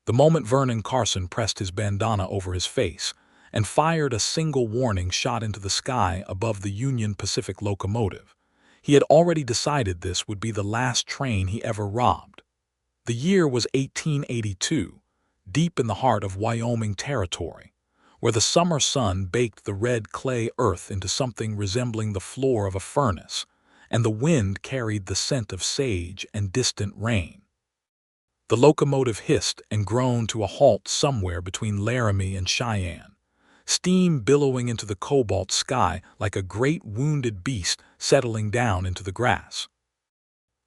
The moment Vernon Carson pressed his bandana over his face and fired a single warning shot into the sky above the Union Pacific locomotive, he had already decided this would be the last train he ever robbed. The year was 1882, deep in the heart of Wyoming Territory, where the summer sun baked the red clay earth into something resembling the floor of a furnace, and the wind carried the scent of sage and distant rain. The locomotive hissed and groaned to a halt somewhere between Laramie and Cheyenne, steam billowing into the cobalt sky like a great wounded beast settling down into the grass.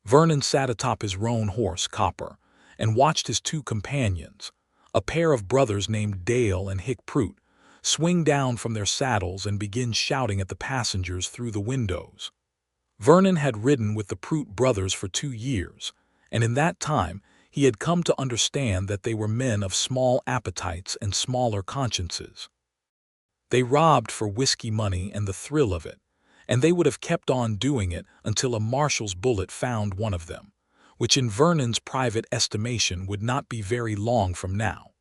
Vernon sat atop his roan horse, Copper, and watched his two companions, a pair of brothers named Dale and Hick Prout, swing down from their saddles and begin shouting at the passengers through the windows. Vernon had ridden with the Prout brothers for 2 years, and in that time he had come to understand that they were men of small appetites and smaller consciences. They robbed for whiskey money and the thrill of it, and they would have kept on doing it until a marshal's bullet found one of them, which in Vernon's private estimation would not be very long from now.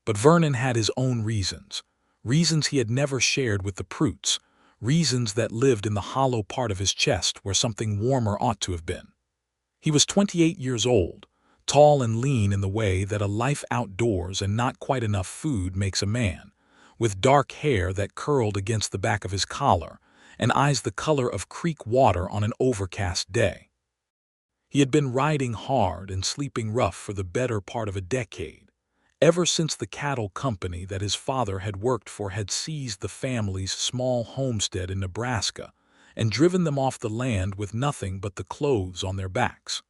But Vernon had his own reasons he had never shared with the Prouts, reasons that lived in the hollow part of his chest where something warmer ought to have been. He was 28 years old, tall and lean in the way that a life outdoors and not quite enough food makes a man, with dark hair that curled against the back of his collar and eyes the color of creek water on an overcast day. He had been riding hard and sleeping rough for the better part of a decade, ever since the cattle company that his father had worked for had seized the family's small homestead in Nebraska and driven them off the land with nothing but the clothes on their backs.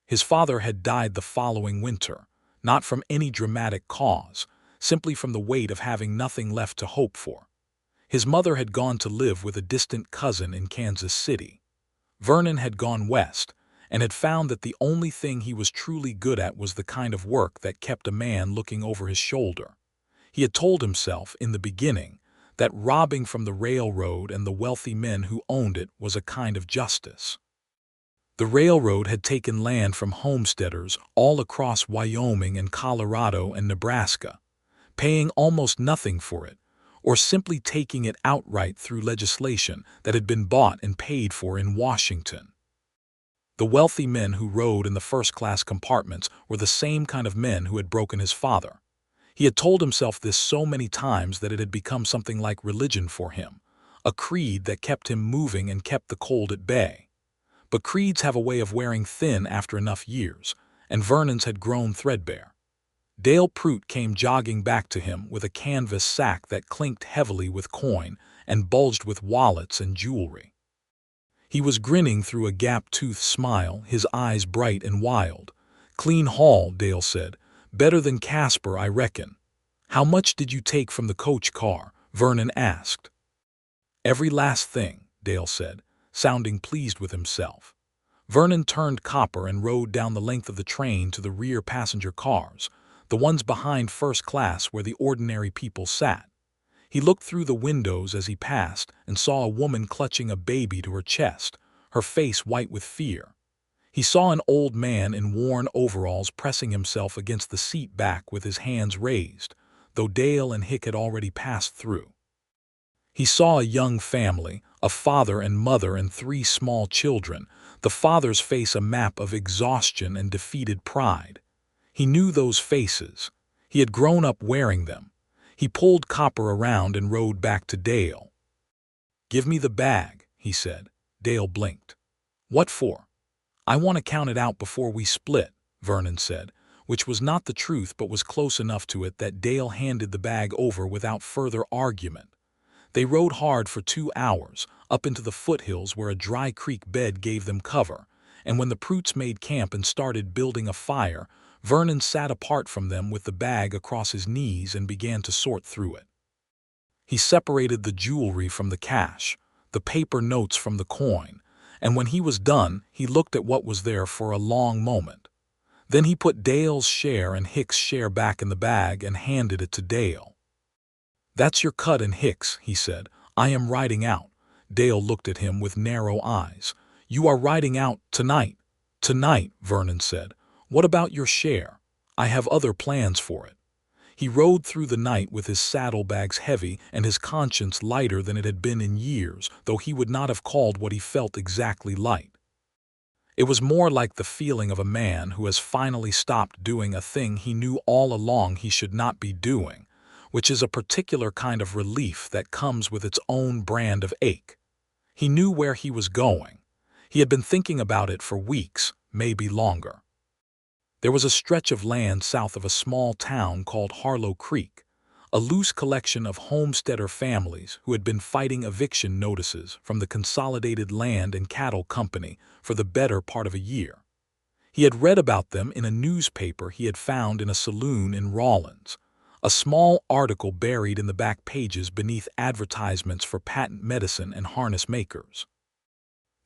His father had died the following winter, not from any dramatic cause, simply from the weight of having nothing left to hope for. His mother had gone to live with a distant cousin in Kansas City. Vernon had gone west and had found that the only thing he was truly good at was the kind of work that kept a man looking over his shoulder. He had told himself in the beginning that robbing from the railroad and the wealthy men who owned it was a kind of justice. The railroad had taken land from homesteaders all across Wyoming and Colorado and Nebraska, paying almost nothing for it, or simply taking it outright through legislation that had been bought and paid for in Washington. The wealthy men who rode in the first-class compartments were the same kind of men who had broken his father. He had told himself this so many times that it had become something like religion for him, a creed that kept him moving and kept the cold at bay. But creeds have a way of wearing thin after enough years, and Vernon's had grown threadbare. Dale Prout came jogging back to him with a canvas sack that clinked heavily with coin and bulged with wallets and jewelry. He was grinning through a gap-toothed smile, his eyes bright and wild. "Clean haul," Dale said. "Better than Casper, I reckon." "How much did you take from the coach car?" Vernon asked. "Every last thing," Dale said, sounding pleased with himself. Vernon turned Copper and rode down the length of the train to the rear passenger cars, the ones behind first class where the ordinary people sat. He looked through the windows as he passed and saw a woman clutching a baby to her chest, her face white with fear. He saw an old man in worn overalls pressing himself against the seat back with his hands raised, though Dale and Hick had already passed through. He saw a young family, a father and mother and 3 small children, the father's face a map of exhaustion and defeated pride. He knew those faces. He had grown up wearing them. He pulled Copper around and rode back to Dale. "Give me the bag," he said. Dale blinked. "What for?" "I want to count it out before we split," Vernon said, which was not the truth but was close enough to it that Dale handed the bag over without further argument. They rode hard for 2 hours, up into the foothills where a dry creek bed gave them cover, and when the Prouts made camp and started building a fire, Vernon sat apart from them with the bag across his knees and began to sort through it. He separated the jewelry from the cash, the paper notes from the coin, and when he was done, he looked at what was there for a long moment. Then he put Dale's share and Hick's share back in the bag and handed it to Dale. "That's your cut and Hick's," he said. "I am riding out." Dale looked at him with narrow eyes. "You are riding out tonight." "Tonight," Vernon said. "What about your share?" I have other plans for it. He rode through the night with his saddlebags heavy and his conscience lighter than it had been in years, though he would not have called what he felt exactly light. It was more like the feeling of a man who has finally stopped doing a thing he knew all along he should not be doing, which is a particular kind of relief that comes with its own brand of ache. He knew where he was going. He had been thinking about it for weeks, maybe longer. There was a stretch of land south of a small town called Harlow Creek, a loose collection of homesteader families who had been fighting eviction notices from the Consolidated Land and Cattle Company for the better part of a year. He had read about them in a newspaper he had found in a saloon in Rawlins, a small article buried in the back pages beneath advertisements for patent medicine and harness makers.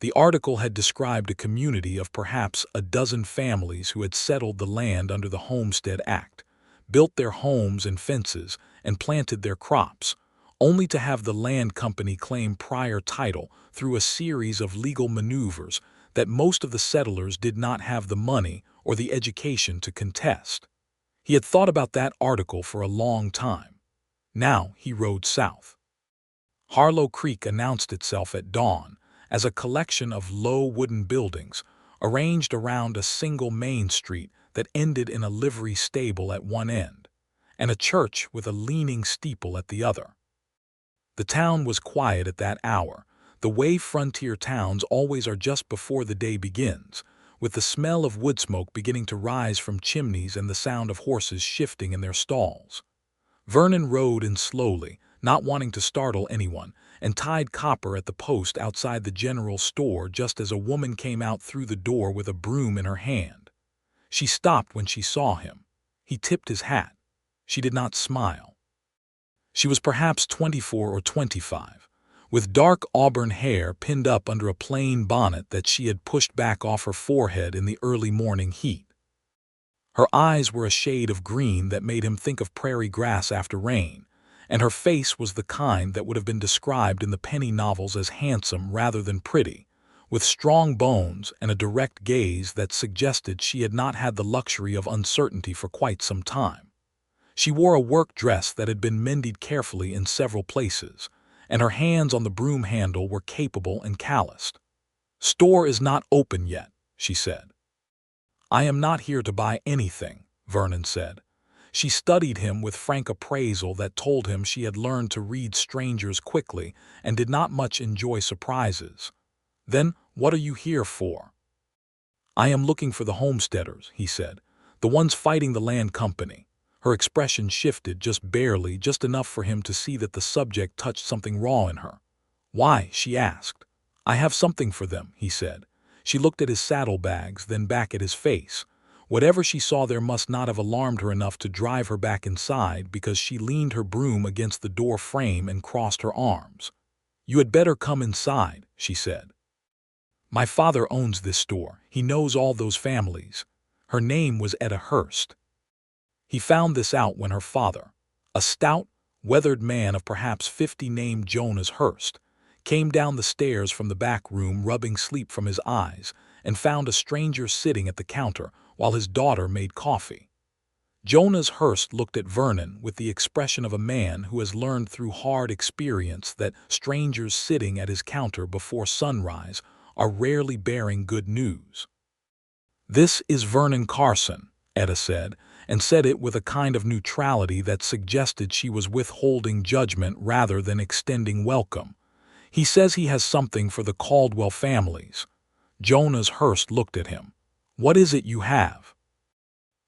The article had described a community of perhaps a dozen families who had settled the land under the Homestead Act, built their homes and fences, and planted their crops, only to have the land company claim prior title through a series of legal maneuvers that most of the settlers did not have the money or the education to contest. He had thought about that article for a long time. Now he rode south. Harlow Creek announced itself at dawn as a collection of low wooden buildings arranged around a single main street that ended in a livery stable at one end, and a church with a leaning steeple at the other. The town was quiet at that hour, the way frontier towns always are just before the day begins, with the smell of wood smoke beginning to rise from chimneys and the sound of horses shifting in their stalls. Vernon rode in slowly, not wanting to startle anyone, and tied Copper at the post outside the general store just as a woman came out through the door with a broom in her hand. She stopped when she saw him. He tipped his hat. She did not smile. She was perhaps 24 or 25, with dark auburn hair pinned up under a plain bonnet that she had pushed back off her forehead in the early morning heat. Her eyes were a shade of green that made him think of prairie grass after rain, and her face was the kind that would have been described in the penny novels as handsome rather than pretty, with strong bones and a direct gaze that suggested she had not had the luxury of uncertainty for quite some time. She wore a work dress that had been mended carefully in several places, and her hands on the broom handle were capable and calloused. "Store is not open yet," she said. "I am not here to buy anything," Vernon said. She studied him with frank appraisal that told him she had learned to read strangers quickly and did not much enjoy surprises. "Then what are you here for?" "I am looking for the homesteaders," he said, "the ones fighting the land company." Her expression shifted just barely, just enough for him to see that the subject touched something raw in her. "Why?" she asked. "I have something for them," he said. She looked at his saddlebags, then back at his face. Whatever she saw there must not have alarmed her enough to drive her back inside, because she leaned her broom against the door frame and crossed her arms. "You had better come inside," she said. "My father owns this store. He knows all those families." Her name was Etta Hurst. He found this out when her father, a stout, weathered man of perhaps 50 named Jonas Hurst, came down the stairs from the back room rubbing sleep from his eyes and found a stranger sitting at the counter while his daughter made coffee. Jonas Hurst looked at Vernon with the expression of a man who has learned through hard experience that strangers sitting at his counter before sunrise are rarely bearing good news. "This is Vernon Carson," Etta said, and said it with a kind of neutrality that suggested she was withholding judgment rather than extending welcome. "He says he has something for the Caldwell families." Jonas Hurst looked at him. "What is it you have?"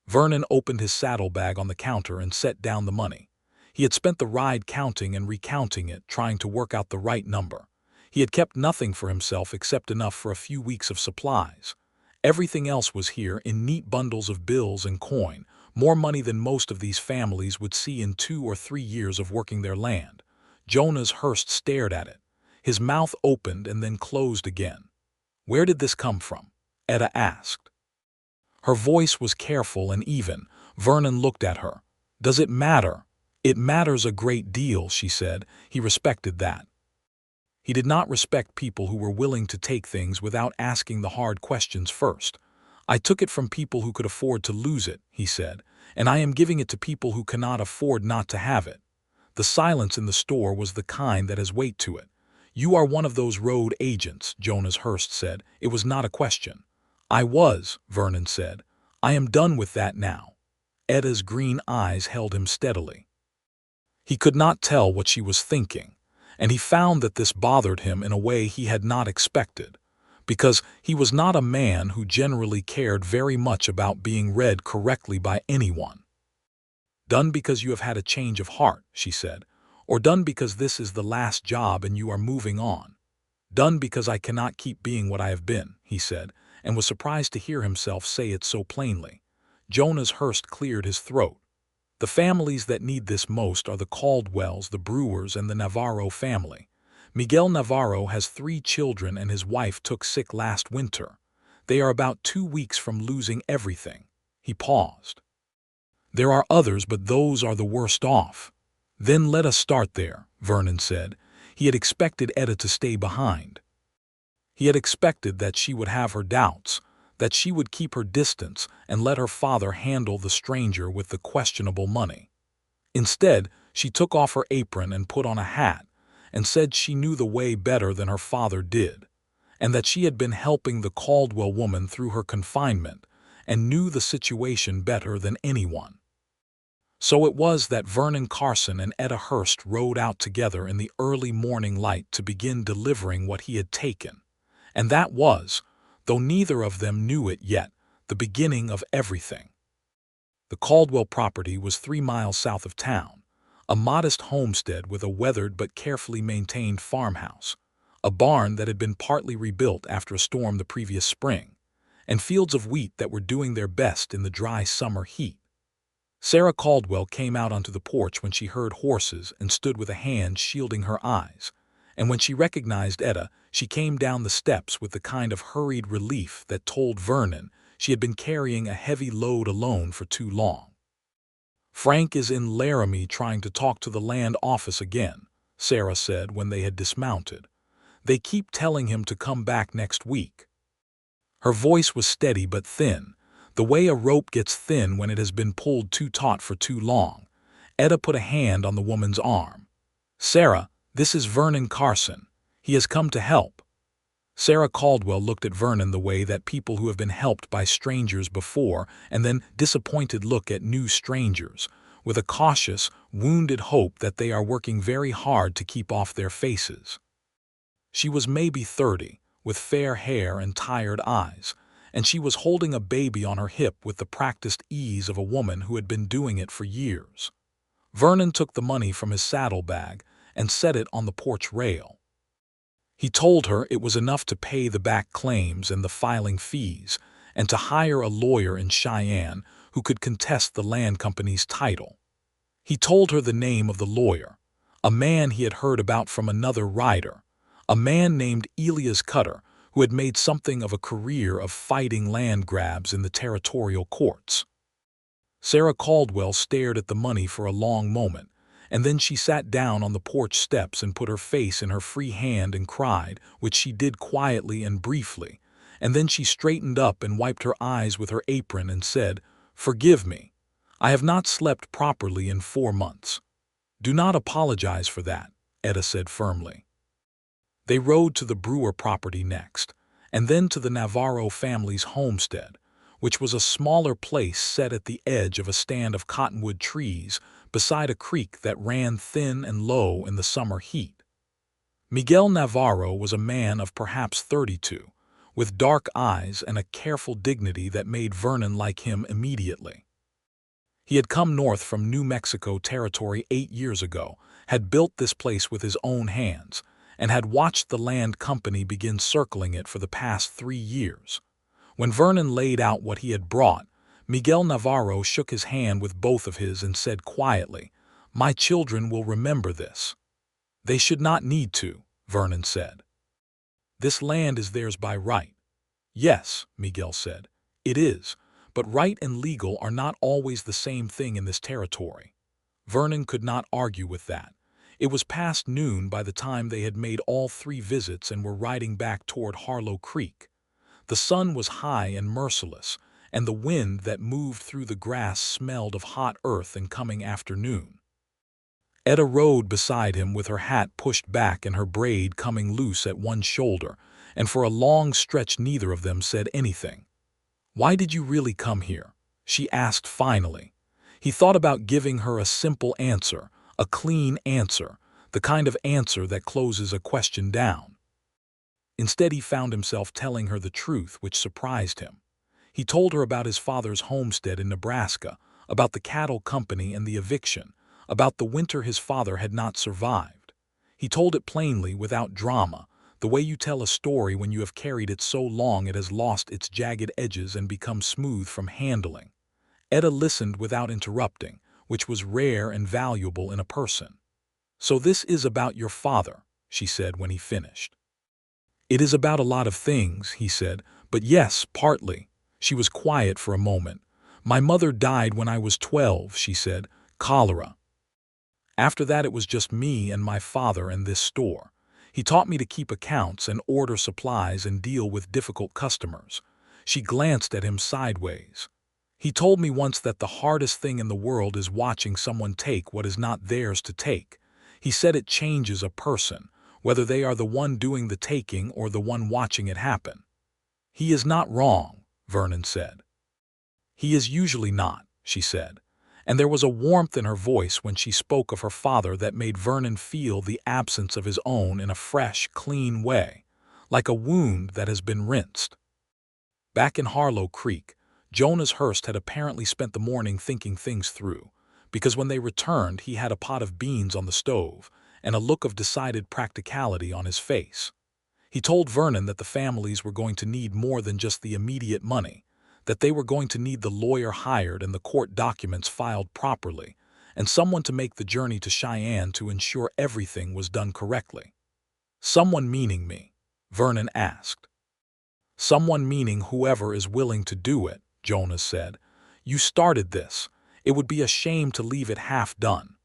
Vernon opened his saddlebag on the counter and set down the money. He had spent the ride counting and recounting it, trying to work out the right number. He had kept nothing for himself except enough for a few weeks of supplies. Everything else was here in neat bundles of bills and coin, more money than most of these families would see in 2 or 3 years of working their land. Jonas Hurst stared at it. His mouth opened and then closed again. "Where did this come from?" Etta asked. Her voice was careful and even. Vernon looked at her. "Does it matter?" "It matters a great deal," she said. He respected that. He did not respect people who were willing to take things without asking the hard questions first. "I took it from people who could afford to lose it," he said, "and I am giving it to people who cannot afford not to have it." The silence in the store was the kind that has weight to it. "You are one of those road agents," Jonas Hurst said. It was not a question. "I was," Vernon said. "I am done with that now." Etta's green eyes held him steadily. He could not tell what she was thinking, and he found that this bothered him in a way he had not expected, because he was not a man who generally cared very much about being read correctly by anyone. "Done because you have had a change of heart," she said, "or done because this is the last job and you are moving on?" "Done because I cannot keep being what I have been," he said, and was surprised to hear himself say it so plainly. Jonas Hurst cleared his throat. "The families that need this most are the Caldwells, the Brewers, and the Navarro family. Miguel Navarro has 3 children and his wife took sick last winter. They are about 2 weeks from losing everything." He paused. "There are others, but those are the worst off." "Then let us start there," Vernon said. He had expected Etta to stay behind. He had expected that she would have her doubts, that she would keep her distance and let her father handle the stranger with the questionable money. Instead, she took off her apron and put on a hat, and said she knew the way better than her father did, and that she had been helping the Caldwell woman through her confinement, and knew the situation better than anyone. So it was that Vernon Carson and Etta Hurst rode out together in the early morning light to begin delivering what he had taken, and that was, though neither of them knew it yet, the beginning of everything. The Caldwell property was 3 miles south of town, a modest homestead with a weathered but carefully maintained farmhouse, a barn that had been partly rebuilt after a storm the previous spring, and fields of wheat that were doing their best in the dry summer heat. Sarah Caldwell came out onto the porch when she heard horses and stood with a hand shielding her eyes, and when she recognized Etta, she came down the steps with the kind of hurried relief that told Vernon she had been carrying a heavy load alone for too long. "Frank is in Laramie trying to talk to the land office again," Sarah said when they had dismounted. "They keep telling him to come back next week." Her voice was steady but thin, the way a rope gets thin when it has been pulled too taut for too long. Etta put a hand on the woman's arm. "Sarah, this is Vernon Carson. He has come to help." Sarah Caldwell looked at Vernon the way that people who have been helped by strangers before and then disappointed look at new strangers, with a cautious, wounded hope that they are working very hard to keep off their faces. She was maybe 30, with fair hair and tired eyes, and she was holding a baby on her hip with the practiced ease of a woman who had been doing it for years. Vernon took the money from his saddlebag and set it on the porch rail. He told her it was enough to pay the back claims and the filing fees, and to hire a lawyer in Cheyenne who could contest the land company's title. He told her the name of the lawyer, a man he had heard about from another rider, a man named Elias Cutter, who had made something of a career of fighting land grabs in the territorial courts. Sarah Caldwell stared at the money for a long moment, and then she sat down on the porch steps and put her face in her free hand and cried, which she did quietly and briefly, and then she straightened up and wiped her eyes with her apron and said, "Forgive me. I have not slept properly in 4 months." "Do not apologize for that," Etta said firmly. They rode to the Brewer property next, and then to the Navarro family's homestead, which was a smaller place set at the edge of a stand of cottonwood trees beside a creek that ran thin and low in the summer heat. Miguel Navarro was a man of perhaps 32, with dark eyes and a careful dignity that made Vernon like him immediately. He had come north from New Mexico Territory 8 years ago, had built this place with his own hands, and had watched the land company begin circling it for the past 3 years. When Vernon laid out what he had brought, Miguel Navarro shook his hand with both of his and said quietly, "My children will remember this." "They should not need to," Vernon said. "This land is theirs by right." "Yes," Miguel said, "it is, but right and legal are not always the same thing in this territory." Vernon could not argue with that. It was past noon by the time they had made all 3 visits and were riding back toward Harlow Creek. The sun was high and merciless, and the wind that moved through the grass smelled of hot earth and coming afternoon. Etta rode beside him with her hat pushed back and her braid coming loose at one shoulder, and for a long stretch neither of them said anything. "Why did you really come here?" she asked finally. He thought about giving her a simple answer, a clean answer, the kind of answer that closes a question down. Instead, he found himself telling her the truth, which surprised him. He told her about his father's homestead in Nebraska, about the cattle company and the eviction, about the winter his father had not survived. He told it plainly, without drama, the way you tell a story when you have carried it so long it has lost its jagged edges and become smooth from handling. Etta listened without interrupting, which was rare and valuable in a person. "So this is about your father," she said when he finished. "It is about a lot of things," he said, "but yes, partly." She was quiet for a moment. "My mother died when I was 12, she said, cholera. After that it was just me and my father and this store. He taught me to keep accounts and order supplies and deal with difficult customers." She glanced at him sideways. "He told me once that the hardest thing in the world is watching someone take what is not theirs to take. He said it changes a person, whether they are the one doing the taking or the one watching it happen." "He is not wrong," Vernon said. "He is usually not," she said, and there was a warmth in her voice when she spoke of her father that made Vernon feel the absence of his own in a fresh, clean way, like a wound that has been rinsed. Back in Harlow Creek, Jonas Hurst had apparently spent the morning thinking things through, because when they returned he had a pot of beans on the stove and a look of decided practicality on his face. He told Vernon that the families were going to need more than just the immediate money, that they were going to need the lawyer hired and the court documents filed properly, and someone to make the journey to Cheyenne to ensure everything was done correctly. "Someone meaning me?" Vernon asked. "Someone meaning whoever is willing to do it," Jonas said. "You started this. It would be a shame to leave it half done."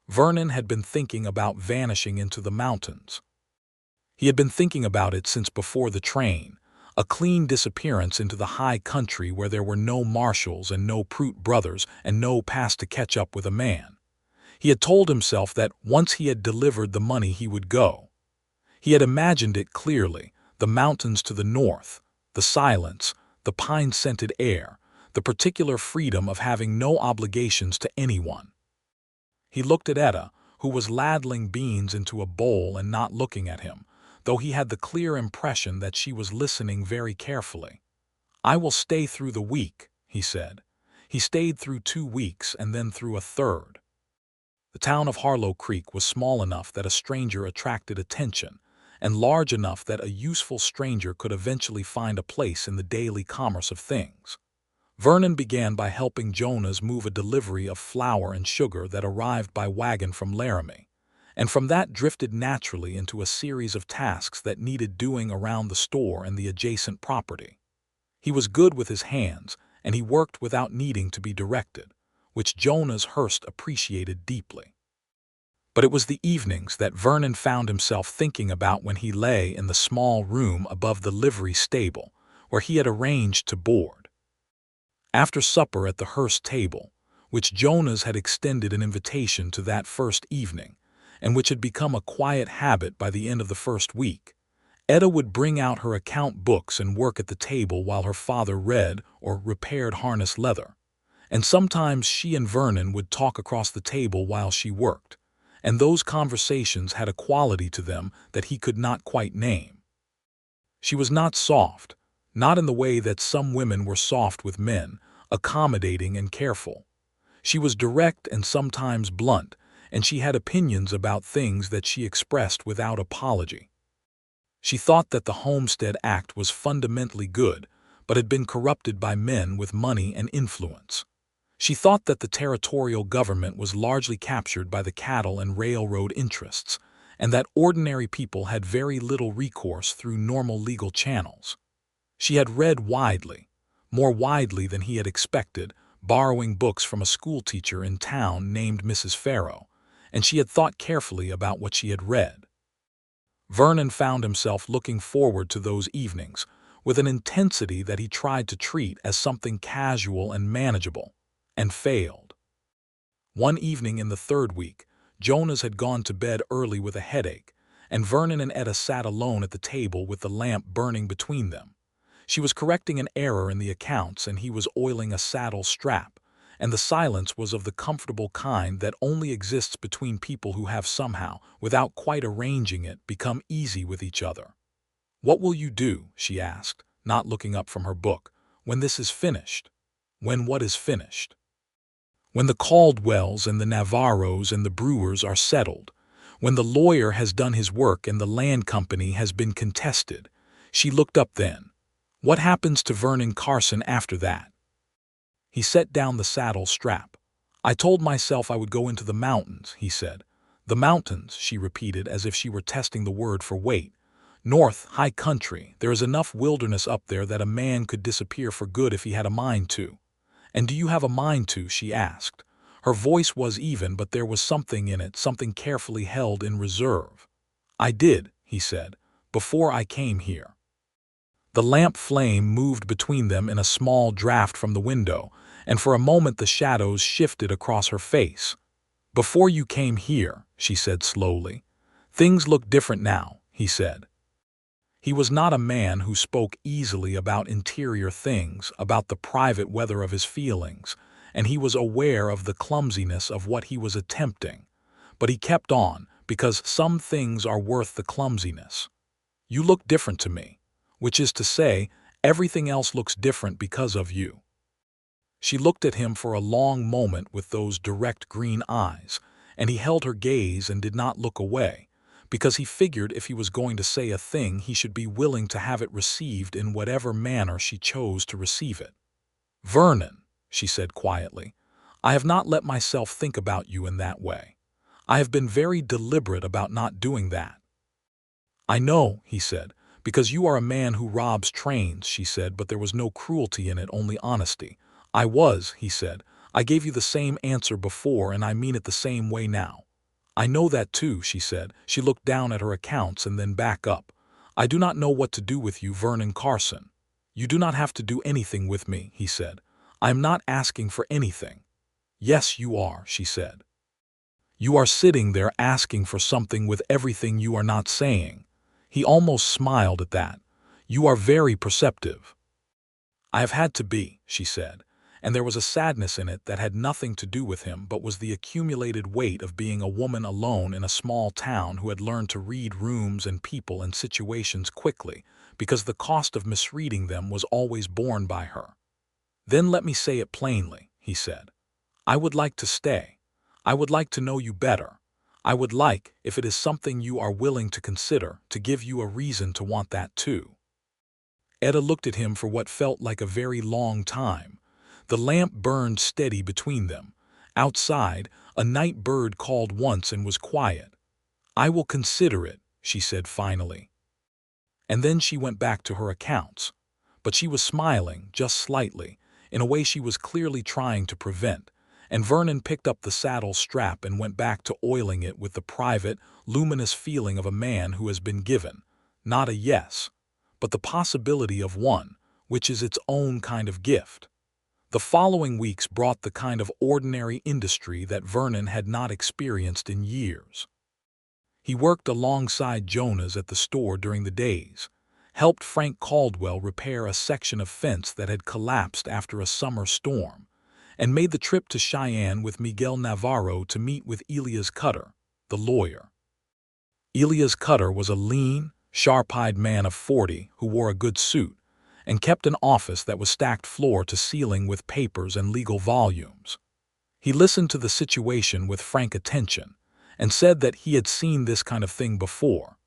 Vernon had been thinking about vanishing into the mountains. He had been thinking about it since before the train, a clean disappearance into the high country where there were no Marshalls and no Prout brothers and no past to catch up with a man. He had told himself that once he had delivered the money he would go. He had imagined it clearly, the mountains to the north, the silence, the pine-scented air, the particular freedom of having no obligations to anyone. He looked at Etta, who was ladling beans into a bowl and not looking at him, though he had the clear impression that she was listening very carefully. "I will stay through the week," he said. He stayed through 2 weeks and then through a third. The town of Harlow Creek was small enough that a stranger attracted attention, and large enough that a useful stranger could eventually find a place in the daily commerce of things. Vernon began by helping Jonas move a delivery of flour and sugar that arrived by wagon from Laramie, and from that drifted naturally into a series of tasks that needed doing around the store and the adjacent property. He was good with his hands, and he worked without needing to be directed, which Jonas Hurst appreciated deeply. But it was the evenings that Vernon found himself thinking about when he lay in the small room above the livery stable, where he had arranged to board. After supper at the Hurst table, which Jonas had extended an invitation to that first evening, and which had become a quiet habit by the end of the first week, Etta would bring out her account books and work at the table while her father read or repaired harness leather, and sometimes she and Vernon would talk across the table while she worked, and those conversations had a quality to them that he could not quite name. She was not soft, not in the way that some women were soft with men, accommodating and careful. She was direct and sometimes blunt, and she had opinions about things that she expressed without apology. She thought that the Homestead Act was fundamentally good, but had been corrupted by men with money and influence. She thought that the territorial government was largely captured by the cattle and railroad interests, and that ordinary people had very little recourse through normal legal channels. She had read widely, more widely than he had expected, borrowing books from a schoolteacher in town named Mrs. Farrow, and she had thought carefully about what she had read. Vernon found himself looking forward to those evenings, with an intensity that he tried to treat as something casual and manageable, and failed. One evening in the third week, Jonas had gone to bed early with a headache, and Vernon and Etta sat alone at the table with the lamp burning between them. She was correcting an error in the accounts and he was oiling a saddle strap, and the silence was of the comfortable kind that only exists between people who have somehow, without quite arranging it, become easy with each other. "What will you do?" she asked, not looking up from her book, "when this is finished?" "When what is finished?" "When the Caldwells and the Navarros and the Brewers are settled. When the lawyer has done his work and the land company has been contested." She looked up then. "What happens to Vernon Carson after that?" He set down the saddle strap. "I told myself I would go into the mountains," he said. "The mountains," she repeated as if she were testing the word for weight. "North, high country. There is enough wilderness up there that a man could disappear for good if he had a mind to." "And do you have a mind to?" she asked. Her voice was even, but there was something in it, something carefully held in reserve. "I did," he said, "before I came here." The lamp flame moved between them in a small draft from the window, and for a moment the shadows shifted across her face. "Before you came here," she said slowly. "Things look different now," he said. He was not a man who spoke easily about interior things, about the private weather of his feelings, and he was aware of the clumsiness of what he was attempting. But he kept on, because some things are worth the clumsiness. "You look different to me, which is to say, everything else looks different because of you." She looked at him for a long moment with those direct green eyes, and he held her gaze and did not look away, because he figured if he was going to say a thing he should be willing to have it received in whatever manner she chose to receive it. "Vernon," she said quietly, "I have not let myself think about you in that way. I have been very deliberate about not doing that." "I know," he said, "because you are a man who robs trains," she said, but there was no cruelty in it, only honesty. "I was," he said. "I gave you the same answer before, and I mean it the same way now." "I know that too," she said. She looked down at her accounts and then back up. "I do not know what to do with you, Vernon Carson." "You do not have to do anything with me," he said. "I am not asking for anything." "Yes, you are," she said. "You are sitting there asking for something with everything you are not saying." He almost smiled at that. "You are very perceptive." "I have had to be," she said, and there was a sadness in it that had nothing to do with him but was the accumulated weight of being a woman alone in a small town who had learned to read rooms and people and situations quickly, because the cost of misreading them was always borne by her. "Then let me say it plainly," he said. "I would like to stay. I would like to know you better. I would like, if it is something you are willing to consider, to give you a reason to want that too." Etta looked at him for what felt like a very long time. The lamp burned steady between them. Outside, a night bird called once and was quiet. "I will consider it," she said finally. And then she went back to her accounts. But she was smiling, just slightly, in a way she was clearly trying to prevent, and Vernon picked up the saddle strap and went back to oiling it with the private, luminous feeling of a man who has been given, not a yes, but the possibility of one, which is its own kind of gift. The following weeks brought the kind of ordinary industry that Vernon had not experienced in years. He worked alongside Jonas at the store during the days, helped Frank Caldwell repair a section of fence that had collapsed after a summer storm, and made the trip to Cheyenne with Miguel Navarro to meet with Elias Cutter, the lawyer. Elias Cutter was a lean, sharp-eyed man of 40 who wore a good suit and kept an office that was stacked floor to ceiling with papers and legal volumes. He listened to the situation with frank attention and said that he had seen this kind of thing before.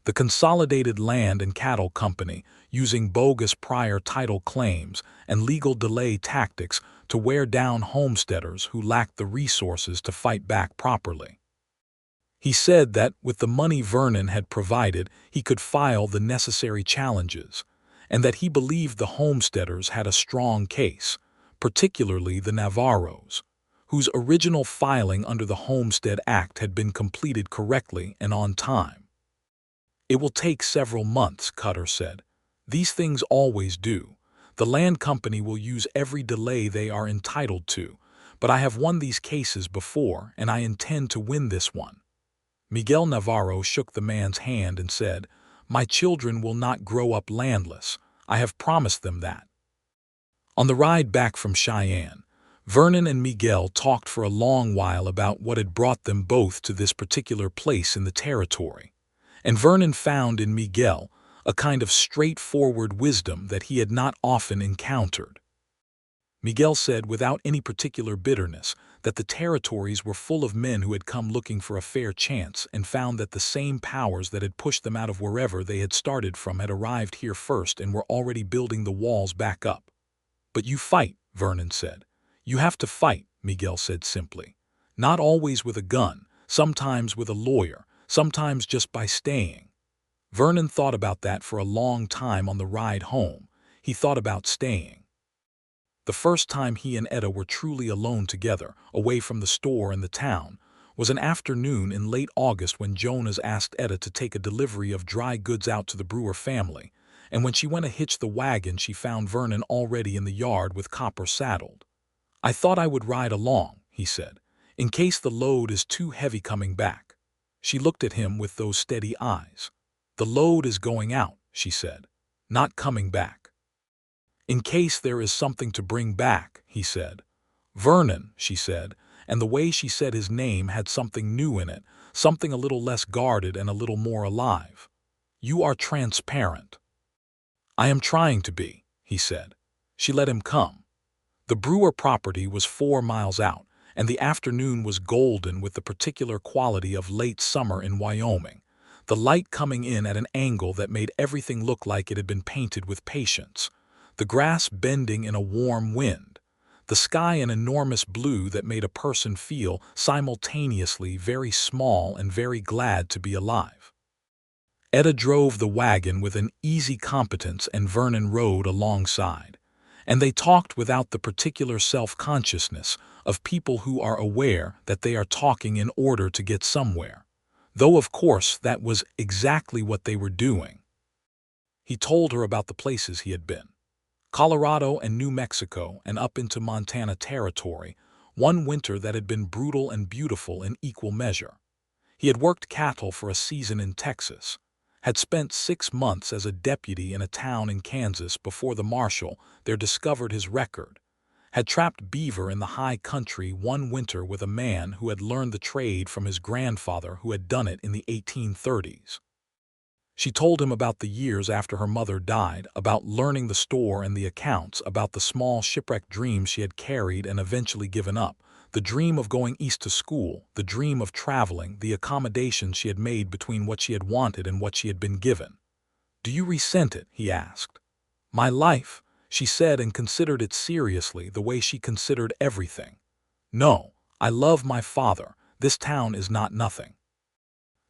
The Consolidated Land and Cattle Company using bogus prior title claims and legal delay tactics to wear down homesteaders who lacked the resources to fight back properly. He said that, with the money Vernon had provided, he could file the necessary challenges, and that he believed the homesteaders had a strong case, particularly the Navarros, whose original filing under the Homestead Act had been completed correctly and on time. "It will take several months," Cutter said. These things always do. The land company will use every delay they are entitled to, but I have won these cases before, and I intend to win this one." Miguel Navarro shook the man's hand and said, "My children will not grow up landless. I have promised them that." On the ride back from Cheyenne, Vernon and Miguel talked for a long while about what had brought them both to this particular place in the territory, and Vernon found in Miguel a kind of straightforward wisdom that he had not often encountered. Miguel said without any particular bitterness that the territories were full of men who had come looking for a fair chance and found that the same powers that had pushed them out of wherever they had started from had arrived here first and were already building the walls back up. "But you fight," Vernon said. "You have to fight," Miguel said simply. "Not always with a gun, sometimes with a lawyer, sometimes just by staying." Vernon thought about that for a long time on the ride home. He thought about staying. The first time he and Etta were truly alone together, away from the store and the town, was an afternoon in late August when Jonas asked Etta to take a delivery of dry goods out to the Brewer family, and when she went to hitch the wagon she found Vernon already in the yard with Copper saddled. "I thought I would ride along," he said, "in case the load is too heavy coming back." She looked at him with those steady eyes. "The load is going out," she said, "not coming back." "In case there is something to bring back," he said. "Vernon," she said, and the way she said his name had something new in it, something a little less guarded and a little more alive. "You are transparent." "I am trying to be," he said. She let him come. The Brewer property was 4 miles out, and the afternoon was golden with the particular quality of late summer in Wyoming, the light coming in at an angle that made everything look like it had been painted with patience, the grass bending in a warm wind, the sky an enormous blue that made a person feel simultaneously very small and very glad to be alive. Etta drove the wagon with an easy competence and Vernon rode alongside, and they talked without the particular self-consciousness of people who are aware that they are talking in order to get somewhere, though of course that was exactly what they were doing. He told her about the places he had been. Colorado and New Mexico and up into Montana Territory, one winter that had been brutal and beautiful in equal measure. He had worked cattle for a season in Texas, had spent 6 months as a deputy in a town in Kansas before the marshal there discovered his record, had trapped beaver in the high country one winter with a man who had learned the trade from his grandfather who had done it in the 1830s. She told him about the years after her mother died, about learning the store and the accounts, about the small shipwrecked dreams she had carried and eventually given up, the dream of going east to school, the dream of traveling, the accommodations she had made between what she had wanted and what she had been given. "Do you resent it?" he asked. "My life," she said, and considered it seriously the way she considered everything. "No, I love my father. This town is not nothing.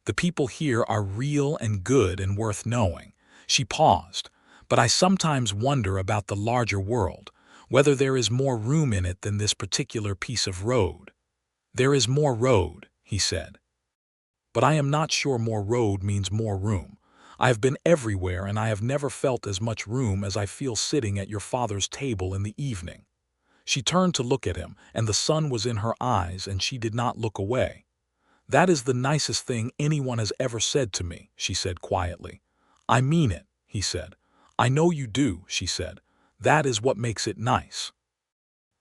The people here are real and good and worth knowing." She paused. "But I sometimes wonder about the larger world, whether there is more room in it than this particular piece of road." "There is more road," he said. "But I am not sure more road means more room. I have been everywhere and I have never felt as much room as I feel sitting at your father's table in the evening." She turned to look at him, and the sun was in her eyes, and she did not look away. "That is the nicest thing anyone has ever said to me," she said quietly. "I mean it," he said. "I know you do," she said. "That is what makes it nice."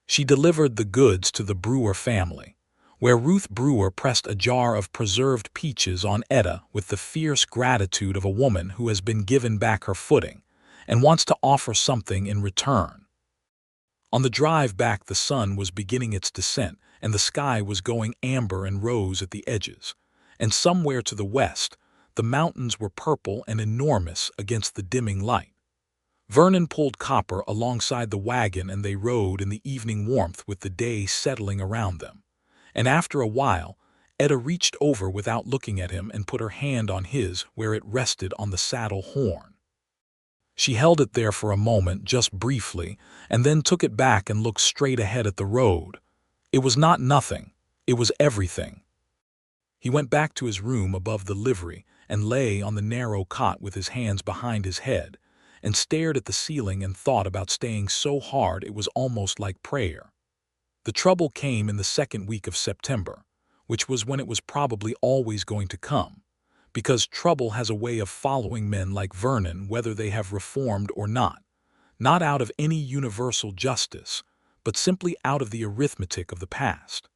She delivered the goods to the Brewer family, where Ruth Brewer pressed a jar of preserved peaches on Etta with the fierce gratitude of a woman who has been given back her footing and wants to offer something in return. On the drive back the sun was beginning its descent, and the sky was going amber and rose at the edges, and somewhere to the west the mountains were purple and enormous against the dimming light. Vernon pulled Copper alongside the wagon and they rode in the evening warmth with the day settling around them, and after a while Etta reached over without looking at him and put her hand on his where it rested on the saddle horn. She held it there for a moment, just briefly, and then took it back and looked straight ahead at the road. It was not nothing. It was everything. He went back to his room above the livery and lay on the narrow cot with his hands behind his head, and stared at the ceiling and thought about staying so hard it was almost like prayer. The trouble came in the second week of September, which was when it was probably always going to come, because trouble has a way of following men like Vernon whether they have reformed or not out of any universal justice, but simply out of the arithmetic of the past.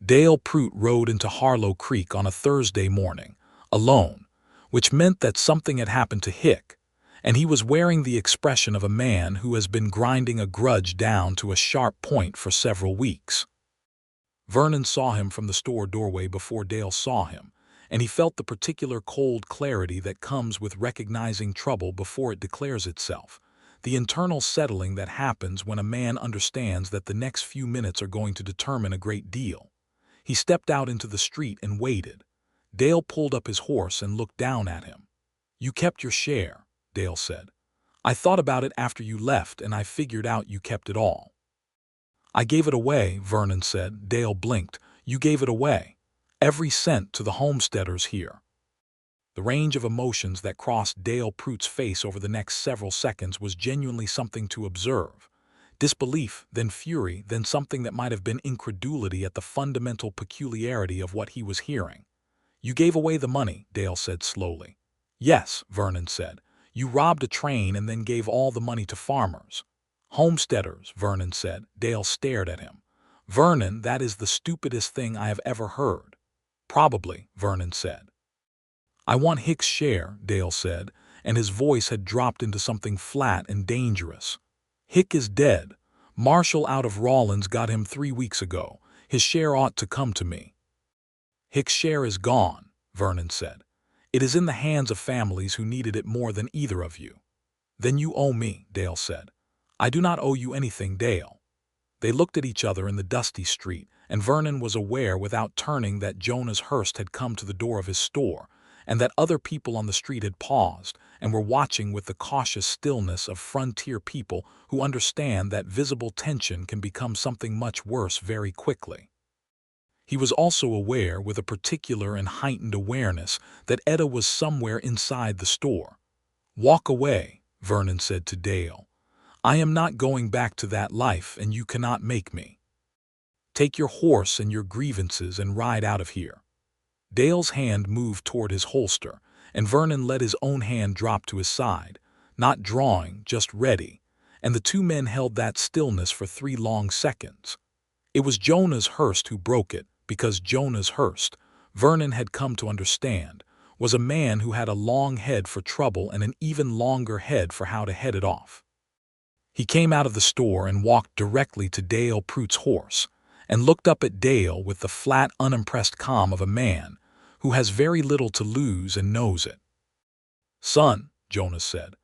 Dale Prout rode into Harlow Creek on a Thursday morning, alone, which meant that something had happened to Hick, and he was wearing the expression of a man who has been grinding a grudge down to a sharp point for several weeks. Vernon saw him from the store doorway before Dale saw him, and he felt the particular cold clarity that comes with recognizing trouble before it declares itself, the internal settling that happens when a man understands that the next few minutes are going to determine a great deal. He stepped out into the street and waited. Dale pulled up his horse and looked down at him. "You kept your share," Dale said. "I thought about it after you left and I figured out you kept it all." "I gave it away," Vernon said. Dale blinked. "You gave it away. Every cent to the homesteaders here." The range of emotions that crossed Dale Prout's face over the next several seconds was genuinely something to observe. Disbelief, then fury, then something that might have been incredulity at the fundamental peculiarity of what he was hearing. "You gave away the money," Dale said slowly. "Yes," Vernon said. "You robbed a train and then gave all the money to farmers." "Homesteaders," Vernon said. Dale stared at him. "Vernon, that is the stupidest thing I have ever heard." "Probably," Vernon said. "I want Hick's share," Dale said, and his voice had dropped into something flat and dangerous. "Hick is dead. Marshall out of Rawlins got him 3 weeks ago. His share ought to come to me." "Hick's share is gone," Vernon said. "It is in the hands of families who needed it more than either of you." "Then you owe me," Dale said. "I do not owe you anything, Dale." They looked at each other in the dusty street, and Vernon was aware without turning that Jonas Hurst had come to the door of his store, and that other people on the street had paused and were watching with the cautious stillness of frontier people who understand that visible tension can become something much worse very quickly. He was also aware, with a particular and heightened awareness, that Etta was somewhere inside the store. "Walk away," Vernon said to Dale. "I am not going back to that life, and you cannot make me. Take your horse and your grievances and ride out of here." Dale's hand moved toward his holster, and Vernon let his own hand drop to his side, not drawing, just ready, and the two men held that stillness for 3 long seconds. It was Jonas Hurst who broke it, because Jonas Hurst, Vernon had come to understand, was a man who had a long head for trouble and an even longer head for how to head it off. He came out of the store and walked directly to Dale Prout's horse, and looked up at Dale with the flat, unimpressed calm of a man who has very little to lose and knows it. "Son," Jonas said,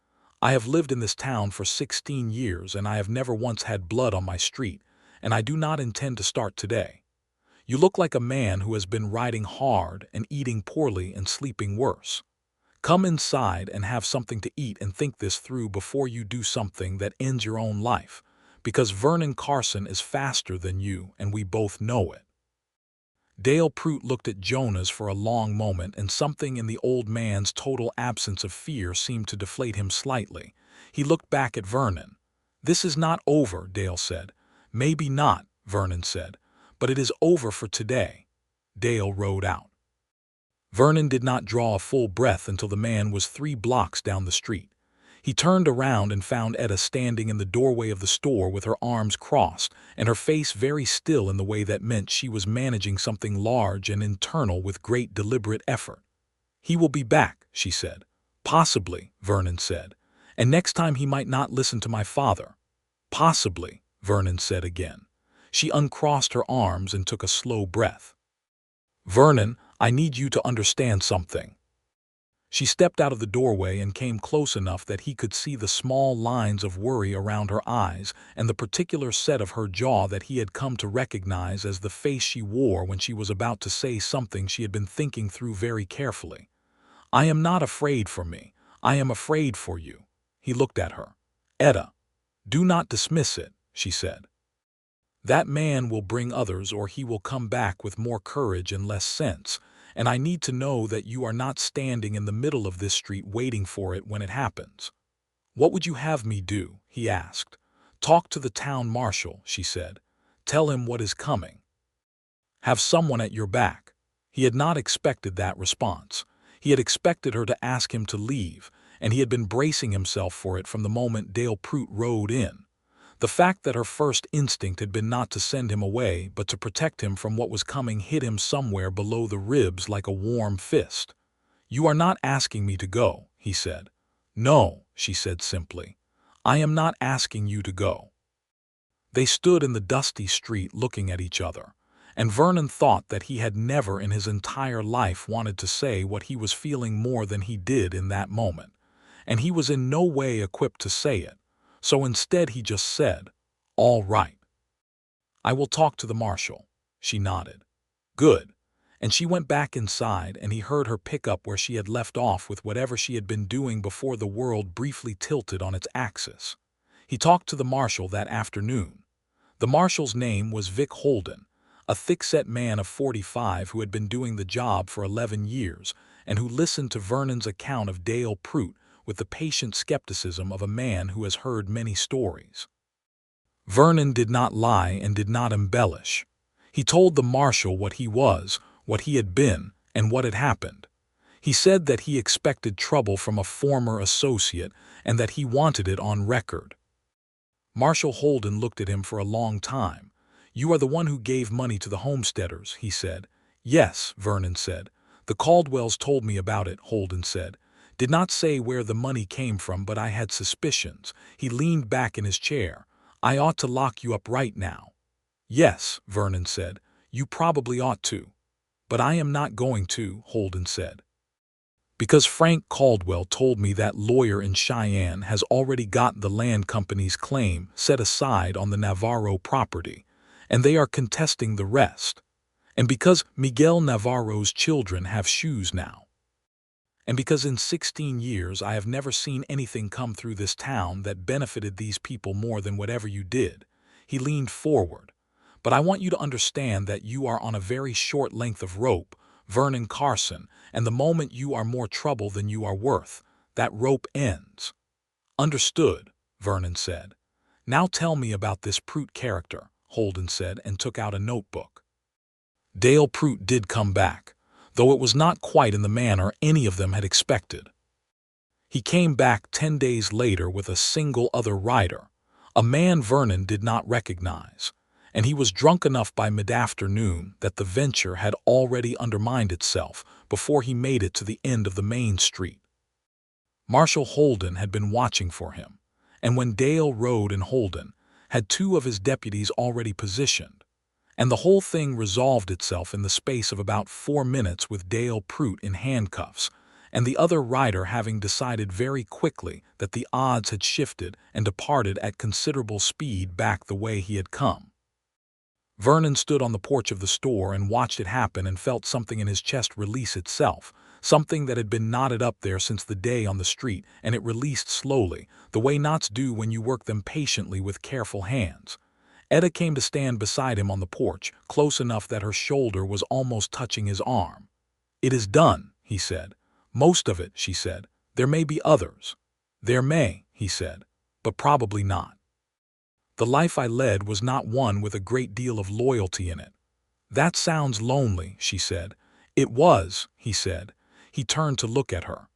"I have lived in this town for 16 years and I have never once had blood on my street, and I do not intend to start today. You look like a man who has been riding hard and eating poorly and sleeping worse. Come inside and have something to eat and think this through before you do something that ends your own life, because Vernon Carson is faster than you and we both know it." Dale Prout looked at Jonas for a long moment, and something in the old man's total absence of fear seemed to deflate him slightly. He looked back at Vernon. "This is not over," Dale said. "Maybe not," Vernon said, "but it is over for today." Dale rode out. Vernon did not draw a full breath until the man was 3 blocks down the street. He turned around and found Etta standing in the doorway of the store with her arms crossed and her face very still in the way that meant she was managing something large and internal with great deliberate effort. "He will be back," she said. "Possibly," Vernon said. "And next time he might not listen to my father." "Possibly," Vernon said again. She uncrossed her arms and took a slow breath. "Vernon, I need you to understand something." She stepped out of the doorway and came close enough that he could see the small lines of worry around her eyes and the particular set of her jaw that he had come to recognize as the face she wore when she was about to say something she had been thinking through very carefully. "I am not afraid for me. I am afraid for you." He looked at her. "Etta, do not dismiss it," she said. "That man will bring others, or he will come back with more courage and less sense, and I need to know that you are not standing in the middle of this street waiting for it when it happens." "What would you have me do?" he asked. "Talk to the town marshal," she said. "Tell him what is coming. Have someone at your back." He had not expected that response. He had expected her to ask him to leave, and he had been bracing himself for it from the moment Dale Prout rode in. The fact that her first instinct had been not to send him away but to protect him from what was coming hit him somewhere below the ribs like a warm fist. "You are not asking me to go," he said. "No," she said simply. "I am not asking you to go." They stood in the dusty street looking at each other, and Vernon thought that he had never in his entire life wanted to say what he was feeling more than he did in that moment, and he was in no way equipped to say it, so instead he just said, "All right. I will talk to the marshal." She nodded. "Good." And she went back inside, and he heard her pick up where she had left off with whatever she had been doing before the world briefly tilted on its axis. He talked to the marshal that afternoon. The marshal's name was Vic Holden, a thick-set man of 45 who had been doing the job for 11 years and who listened to Vernon's account of Dale Prout with the patient skepticism of a man who has heard many stories. Vernon did not lie and did not embellish. He told the marshal what he was, what he had been, and what had happened. He said that he expected trouble from a former associate and that he wanted it on record. Marshal Holden looked at him for a long time. "You are the one who gave money to the Homesteaders," he said. "Yes," Vernon said. "The Caldwells told me about it," Holden said. "Did not say where the money came from, but I had suspicions." He leaned back in his chair. "I ought to lock you up right now." "Yes," Vernon said. "You probably ought to." "But I am not going to," Holden said. "Because Frank Caldwell told me that lawyer in Cheyenne has already got the land company's claim set aside on the Navarro property, and they are contesting the rest. And because Miguel Navarro's children have shoes now. And because in 16 years I have never seen anything come through this town that benefited these people more than whatever you did." He leaned forward. "But I want you to understand that you are on a very short length of rope, Vernon Carson, and the moment you are more trouble than you are worth, that rope ends." "Understood," Vernon said. "Now tell me about this Prout character," Holden said, and took out a notebook. Dale Prout did come back, though it was not quite in the manner any of them had expected. He came back 10 days later with a single other rider, a man Vernon did not recognize, and he was drunk enough by mid-afternoon that the venture had already undermined itself before he made it to the end of the main street. Marshal Holden had been watching for him, and when Dale rode in Holden, had 2 of his deputies already positioned, and the whole thing resolved itself in the space of about 4 minutes with Dale Prout in handcuffs, and the other rider having decided very quickly that the odds had shifted and departed at considerable speed back the way he had come. Vernon stood on the porch of the store and watched it happen and felt something in his chest release itself, something that had been knotted up there since the day on the street, and it released slowly, the way knots do when you work them patiently with careful hands. Etta came to stand beside him on the porch, close enough that her shoulder was almost touching his arm. "It is done," he said. "Most of it," she said. "There may be others." "There may," he said, "but probably not. The life I led was not one with a great deal of loyalty in it." "That sounds lonely," she said. "It was," he said. He turned to look at her.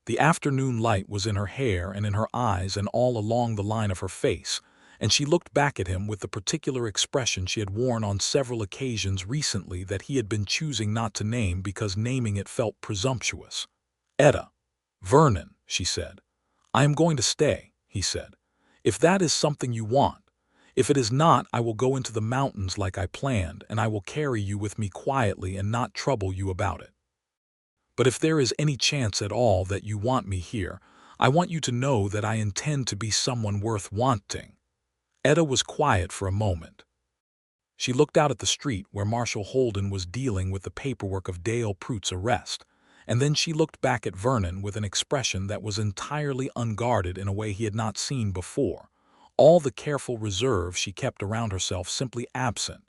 The afternoon light was in her hair and in her eyes and all along the line of her face, and she looked back at him with the particular expression she had worn on several occasions recently that he had been choosing not to name because naming it felt presumptuous. "Etta." "Vernon," she said. "I am going to stay," he said. "If that is something you want. If it is not, I will go into the mountains like I planned, and I will carry you with me quietly and not trouble you about it. But if there is any chance at all that you want me here, I want you to know that I intend to be someone worth wanting." Etta was quiet for a moment. She looked out at the street where Marshal Holden was dealing with the paperwork of Dale Prout's arrest, and then she looked back at Vernon with an expression that was entirely unguarded in a way he had not seen before, all the careful reserve she kept around herself simply absent,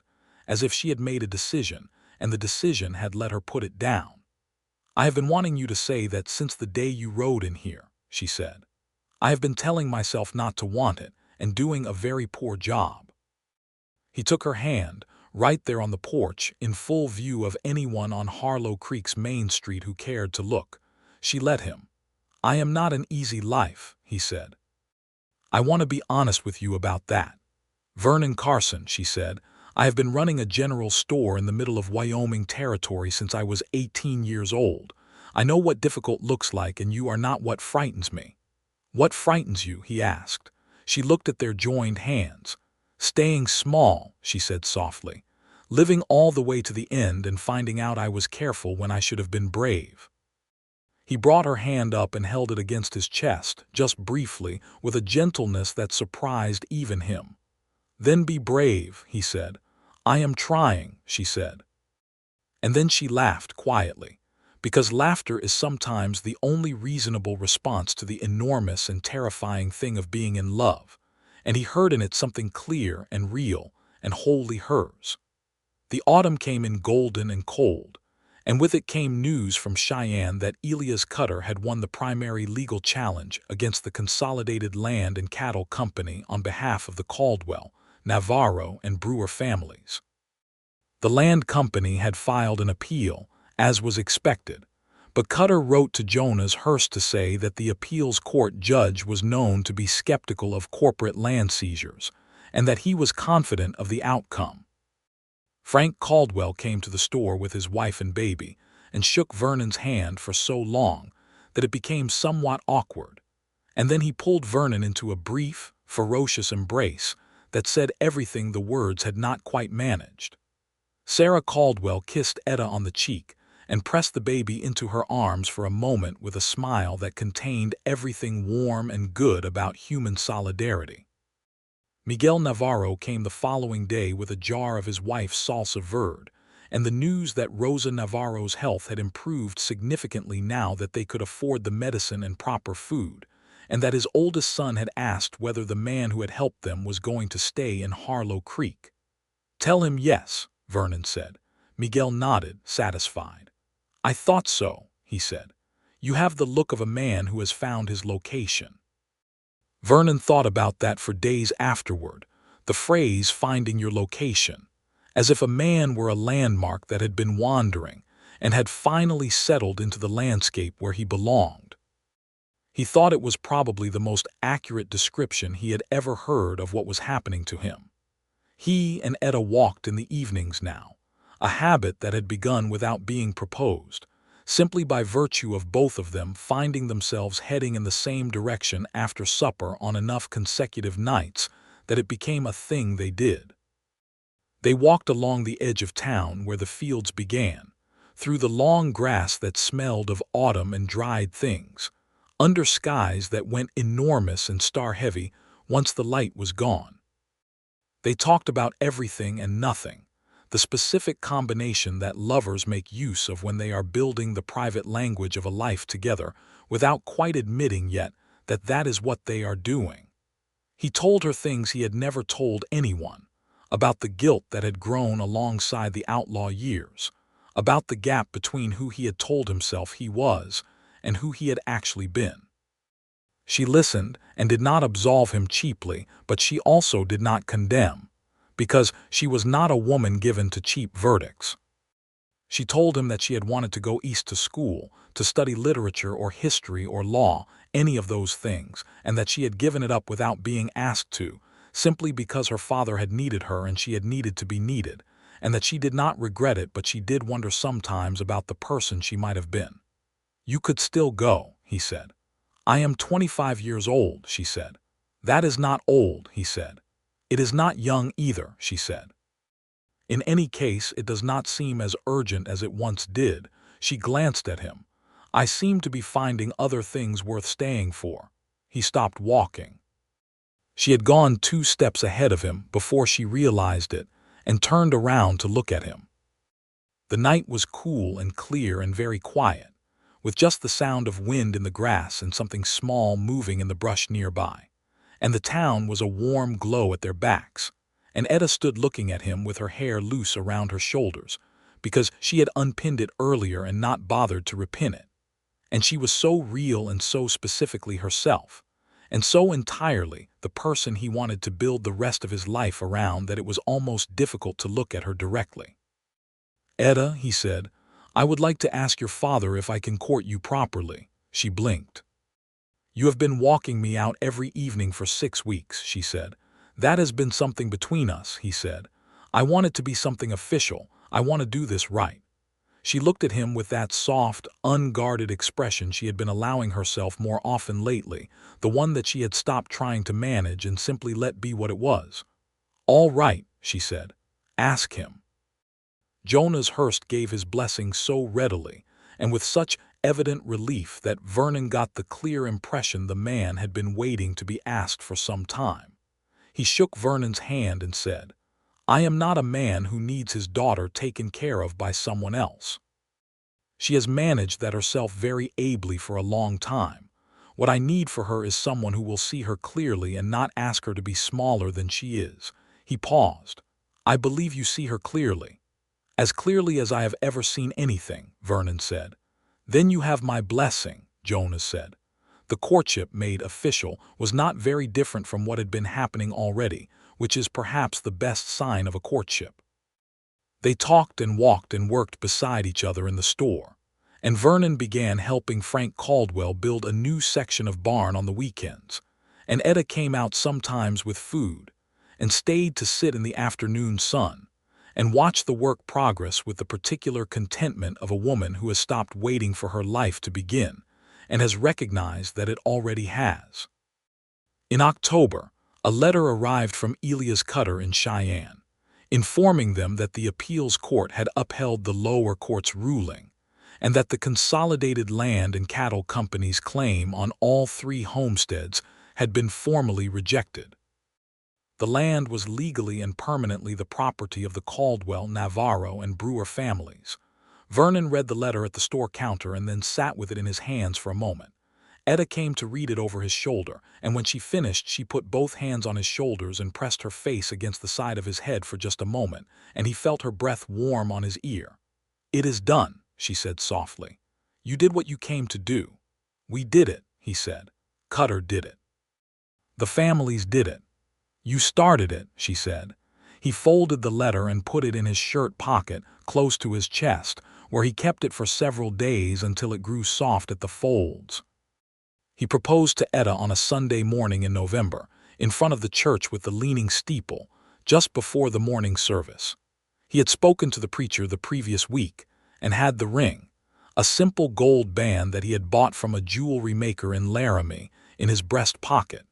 as if she had made a decision, and the decision had let her put it down. "I have been wanting you to say that since the day you rode in here," she said. I have been telling myself not to want it, and doing a very poor job." He took her hand, right there on the porch, in full view of anyone on Harlow Creek's main street who cared to look. She let him. "I am not an easy life," he said. "I want to be honest with you about that. Vernon Carson," she said, "I have been running a general store in the middle of Wyoming Territory since I was 18 years old. I know what difficult looks like, and you are not what frightens me." "What frightens you?" he asked. She looked at their joined hands. "Staying small," she said softly. "Living all the way to the end and finding out I was careful when I should have been brave." He brought her hand up and held it against his chest, just briefly, with a gentleness that surprised even him. "Then be brave," he said. "I am trying," she said. And then she laughed quietly, because laughter is sometimes the only reasonable response to the enormous and terrifying thing of being in love, and he heard in it something clear and real and wholly hers. The autumn came in golden and cold, and with it came news from Cheyenne that Elias Cutter had won the primary legal challenge against the Consolidated Land and Cattle Company on behalf of the Caldwell, Navarro, and Brewer families. The land company had filed an appeal, as was expected, but Cutter wrote to Jonas Hurst to say that the appeals court judge was known to be skeptical of corporate land seizures, and that he was confident of the outcome. Frank Caldwell came to the store with his wife and baby and shook Vernon's hand for so long that it became somewhat awkward, and then he pulled Vernon into a brief, ferocious embrace that said everything the words had not quite managed. Sarah Caldwell kissed Etta on the cheek and pressed the baby into her arms for a moment with a smile that contained everything warm and good about human solidarity. Miguel Navarro came the following day with a jar of his wife's salsa verde, and the news that Rosa Navarro's health had improved significantly now that they could afford the medicine and proper food, and that his oldest son had asked whether the man who had helped them was going to stay in Harlow Creek. "Tell him yes," Vernon said. Miguel nodded, satisfied. "I thought so," he said. "You have the look of a man who has found his location." Vernon thought about that for days afterward, the phrase "finding your location," as if a man were a landmark that had been wandering and had finally settled into the landscape where he belonged. He thought it was probably the most accurate description he had ever heard of what was happening to him. He and Etta walked in the evenings now, a habit that had begun without being proposed, simply by virtue of both of them finding themselves heading in the same direction after supper on enough consecutive nights that it became a thing they did. They walked along the edge of town where the fields began, through the long grass that smelled of autumn and dried things, under skies that went enormous and star-heavy once the light was gone. They talked about everything and nothing, the specific combination that lovers make use of when they are building the private language of a life together without quite admitting yet that that is what they are doing. He told her things he had never told anyone, about the guilt that had grown alongside the outlaw years, about the gap between who he had told himself he was and who he had actually been. She listened and did not absolve him cheaply, but she also did not condemn, because she was not a woman given to cheap verdicts. She told him that she had wanted to go east to school, to study literature or history or law, any of those things, and that she had given it up without being asked to, simply because her father had needed her and she had needed to be needed, and that she did not regret it, but she did wonder sometimes about the person she might have been. "You could still go," he said. "I am 25 years old," she said. "That is not old," he said. "It is not young either," she said. "In any case, it does not seem as urgent as it once did." She glanced at him. "I seem to be finding other things worth staying for." He stopped walking. She had gone 2 steps ahead of him before she realized it and turned around to look at him. The night was cool and clear and very quiet, with just the sound of wind in the grass and something small moving in the brush nearby, and the town was a warm glow at their backs, and Etta stood looking at him with her hair loose around her shoulders, because she had unpinned it earlier and not bothered to repin it, and she was so real and so specifically herself, and so entirely the person he wanted to build the rest of his life around that it was almost difficult to look at her directly. "Etta," he said, "I would like to ask your father if I can court you properly." She blinked. "You have been walking me out every evening for 6 weeks," she said. "That has been something between us," he said. "I want it to be something official. I want to do this right." She looked at him with that soft, unguarded expression she had been allowing herself more often lately, the one that she had stopped trying to manage and simply let be what it was. "All right," she said. "Ask him." Jonas Hurst gave his blessing so readily, and with such evident relief that Vernon got the clear impression the man had been waiting to be asked for some time. He shook Vernon's hand and said, "I am not a man who needs his daughter taken care of by someone else. She has managed that herself very ably for a long time. What I need for her is someone who will see her clearly and not ask her to be smaller than she is." He paused. "I believe you see her clearly." "As clearly as I have ever seen anything," Vernon said. "Then you have my blessing," Jonas said. The courtship made official was not very different from what had been happening already, which is perhaps the best sign of a courtship. They talked and walked and worked beside each other in the store, and Vernon began helping Frank Caldwell build a new section of barn on the weekends, and Etta came out sometimes with food, and stayed to sit in the afternoon sun, and watch the work progress with the particular contentment of a woman who has stopped waiting for her life to begin, and has recognized that it already has. In October, a letter arrived from Elias Cutter in Cheyenne, informing them that the appeals court had upheld the lower court's ruling, and that the Consolidated Land and Cattle Company's claim on all 3 homesteads had been formally rejected. The land was legally and permanently the property of the Caldwell, Navarro, and Brewer families. Vernon read the letter at the store counter and then sat with it in his hands for a moment. Etta came to read it over his shoulder, and when she finished she put both hands on his shoulders and pressed her face against the side of his head for just a moment, and he felt her breath warm on his ear. "It is done," she said softly. "You did what you came to do." "We did it," he said. "Cutter did it. The families did it." "You started it," she said. He folded the letter and put it in his shirt pocket, close to his chest, where he kept it for several days until it grew soft at the folds. He proposed to Etta on a Sunday morning in November, in front of the church with the leaning steeple, just before the morning service. He had spoken to the preacher the previous week, and had the ring, a simple gold band that he had bought from a jewelry maker in Laramie, in his breast pocket.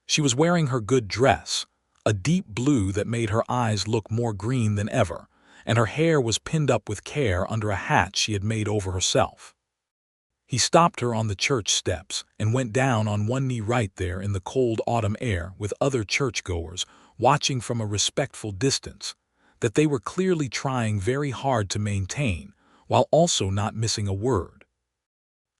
She was wearing her good dress, a deep blue that made her eyes look more green than ever, and her hair was pinned up with care under a hat she had made over herself. He stopped her on the church steps and went down on one knee right there in the cold autumn air with other churchgoers watching from a respectful distance, that they were clearly trying very hard to maintain, while also not missing a word.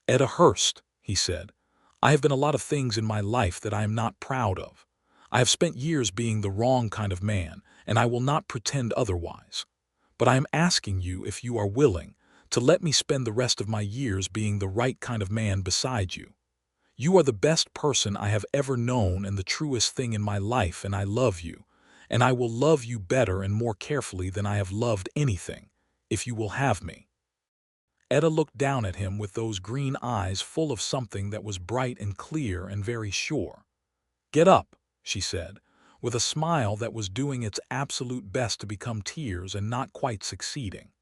"Etta Hurst," he said, "I have been a lot of things in my life that I am not proud of. I have spent years being the wrong kind of man, and I will not pretend otherwise. But I am asking you if you are willing to let me spend the rest of my years being the right kind of man beside you. You are the best person I have ever known and the truest thing in my life, and I love you, and I will love you better and more carefully than I have loved anything, if you will have me." Etta looked down at him with those green eyes full of something that was bright and clear and very sure. "Get up," she said, with a smile that was doing its absolute best to become tears and not quite succeeding.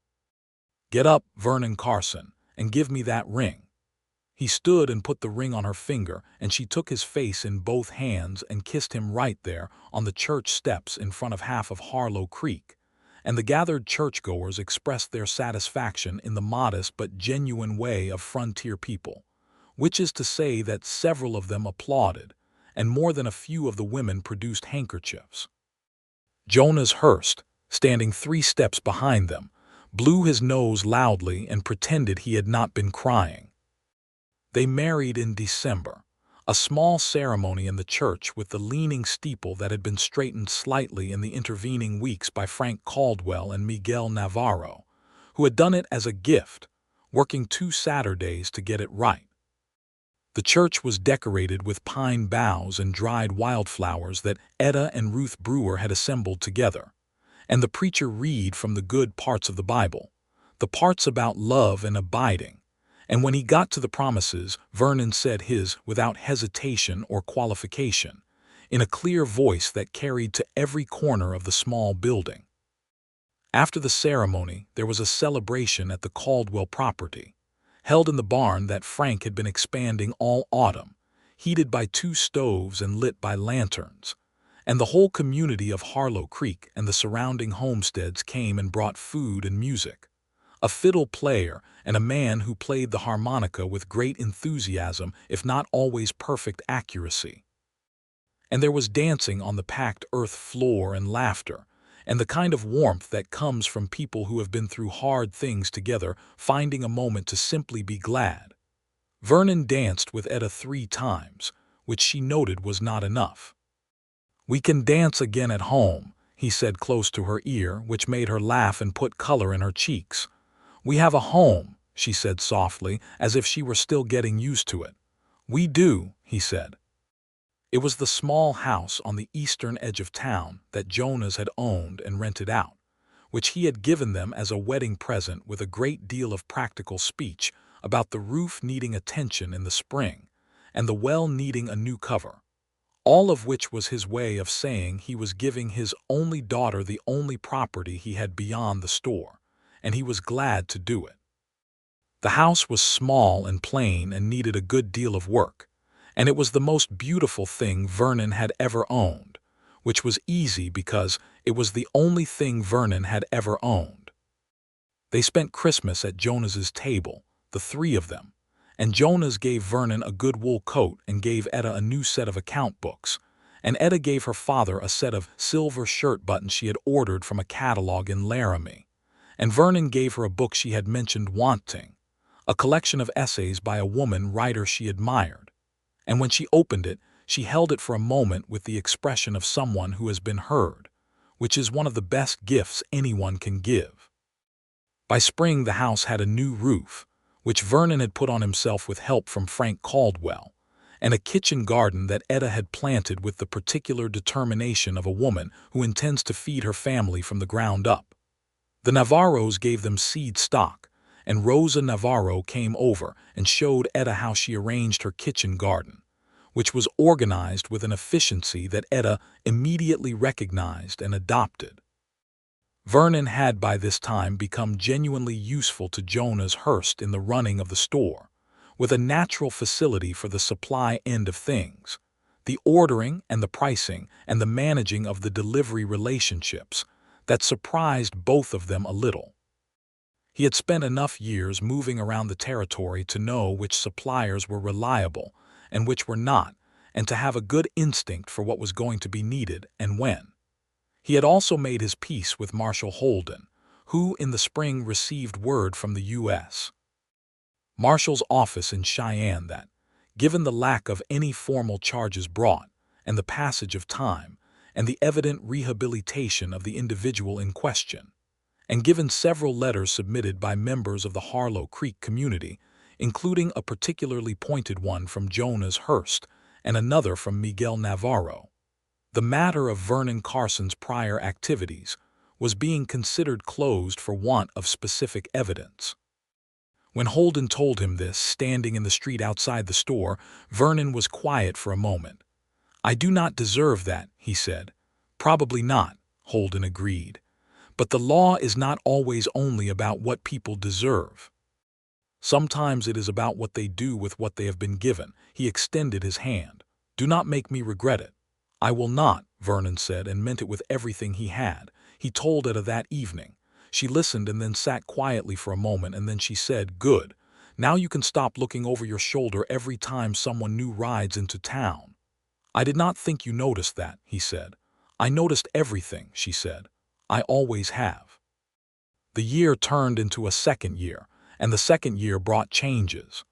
"Get up, Vernon Carson, and give me that ring." He stood and put the ring on her finger, and she took his face in both hands and kissed him right there on the church steps in front of half of Harlow Creek, and the gathered churchgoers expressed their satisfaction in the modest but genuine way of frontier people, which is to say that several of them applauded, and more than a few of the women produced handkerchiefs. Jonas Hurst, standing 3 steps behind them, blew his nose loudly and pretended he had not been crying. They married in December, a small ceremony in the church with the leaning steeple that had been straightened slightly in the intervening weeks by Frank Caldwell and Miguel Navarro, who had done it as a gift, working 2 Saturdays to get it right. The church was decorated with pine boughs and dried wildflowers that Etta and Ruth Brewer had assembled together, and the preacher read from the good parts of the Bible, the parts about love and abiding. And when he got to the promises, Vernon said his without hesitation or qualification, in a clear voice that carried to every corner of the small building. After the ceremony, there was a celebration at the Caldwell property, held in the barn that Frank had been expanding all autumn, heated by 2 stoves and lit by lanterns. And the whole community of Harlow Creek and the surrounding homesteads came and brought food and music. A fiddle player and a man who played the harmonica with great enthusiasm, if not always perfect accuracy. And there was dancing on the packed earth floor and laughter, and the kind of warmth that comes from people who have been through hard things together, finding a moment to simply be glad. Vernon danced with Etta 3 times, which she noted was not enough. "We can dance again at home," he said close to her ear, which made her laugh and put color in her cheeks. "We have a home," she said softly, as if she were still getting used to it. "We do," he said. It was the small house on the eastern edge of town that Jonas had owned and rented out, which he had given them as a wedding present, with a great deal of practical speech about the roof needing attention in the spring and the well needing a new cover, all of which was his way of saying he was giving his only daughter the only property he had beyond the store, and he was glad to do it. The house was small and plain and needed a good deal of work, and it was the most beautiful thing Vernon had ever owned, which was easy because it was the only thing Vernon had ever owned. They spent Christmas at Jonas's table, the 3 of them, and Jonas gave Vernon a good wool coat and gave Etta a new set of account books, and Etta gave her father a set of silver shirt buttons she had ordered from a catalog in Laramie, and Vernon gave her a book she had mentioned wanting, a collection of essays by a woman writer she admired. And when she opened it, she held it for a moment with the expression of someone who has been heard, which is one of the best gifts anyone can give. By spring, the house had a new roof, which Vernon had put on himself with help from Frank Caldwell, and a kitchen garden that Etta had planted with the particular determination of a woman who intends to feed her family from the ground up. The Navarros gave them seed stock, and Rosa Navarro came over and showed Etta how she arranged her kitchen garden, which was organized with an efficiency that Etta immediately recognized and adopted. Vernon had by this time become genuinely useful to Jonas Hurst in the running of the store, with a natural facility for the supply end of things, the ordering and the pricing and the managing of the delivery relationships, that surprised both of them a little. He had spent enough years moving around the territory to know which suppliers were reliable and which were not, and to have a good instinct for what was going to be needed and when. He had also made his peace with Marshal Holden, who in the spring received word from the U.S. Marshal's office in Cheyenne that, given the lack of any formal charges brought, and the passage of time, and the evident rehabilitation of the individual in question, and given several letters submitted by members of the Harlow Creek community, including a particularly pointed one from Jonas Hurst and another from Miguel Navarro, the matter of Vernon Carson's prior activities was being considered closed for want of specific evidence. When Holden told him this, standing in the street outside the store, Vernon was quiet for a moment. "I do not deserve that," he said. "Probably not," Holden agreed. "But the law is not always only about what people deserve. Sometimes it is about what they do with what they have been given." He extended his hand. "Do not make me regret it." "I will not," Vernon said, and meant it with everything he had. He told Etta that evening. She listened and then sat quietly for a moment, and then she said, "Good. Now you can stop looking over your shoulder every time someone new rides into town." "I did not think you noticed that," he said. "I noticed everything," she said. "I always have." The year turned into a second year, and the second year brought changes.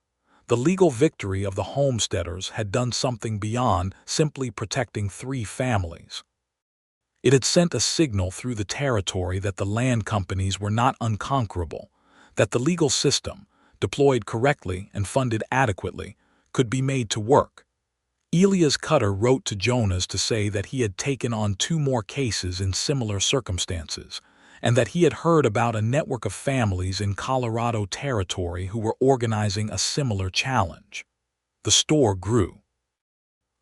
The legal victory of the Homesteaders had done something beyond simply protecting 3 families. It had sent a signal through the territory that the land companies were not unconquerable, that the legal system, deployed correctly and funded adequately, could be made to work. Elias Cutter wrote to Jonas to say that he had taken on 2 more cases in similar circumstances, and that he had heard about a network of families in Colorado Territory who were organizing a similar challenge. The store grew.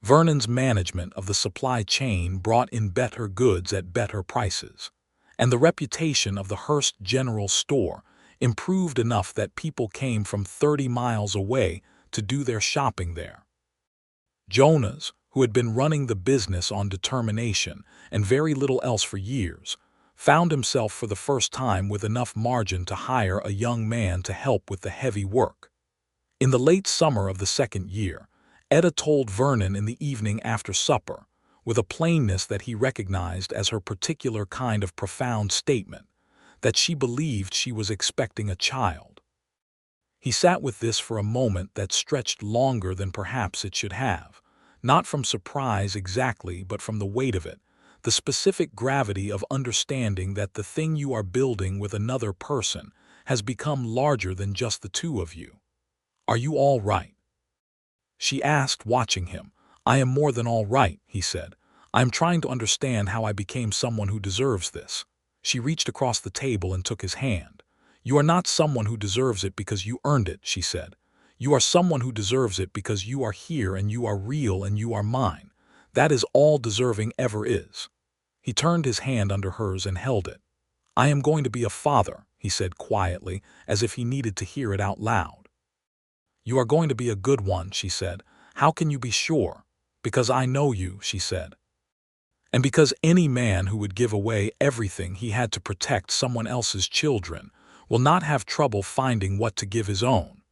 Vernon's management of the supply chain brought in better goods at better prices, and the reputation of the Hurst General Store improved enough that people came from 30 miles away to do their shopping there. Jonas, who had been running the business on determination and very little else for years, found himself for the first time with enough margin to hire a young man to help with the heavy work. In the late summer of the 2nd year, Etta told Vernon in the evening after supper, with a plainness that he recognized as her particular kind of profound statement, that she believed she was expecting a child. He sat with this for a moment that stretched longer than perhaps it should have, not from surprise exactly but from the weight of it, the specific gravity of understanding that the thing you are building with another person has become larger than just the 2 of you. "Are you all right?" she asked, watching him. "I am more than all right," he said. "I am trying to understand how I became someone who deserves this." She reached across the table and took his hand. "You are not someone who deserves it because you earned it," she said. "You are someone who deserves it because you are here and you are real and you are mine. That is all deserving ever is." He turned his hand under hers and held it. "I am going to be a father," he said quietly, as if he needed to hear it out loud. "You are going to be a good one," she said. "How can you be sure?" "Because I know you," she said. "And because any man who would give away everything he had to protect someone else's children will not have trouble finding what to give his own."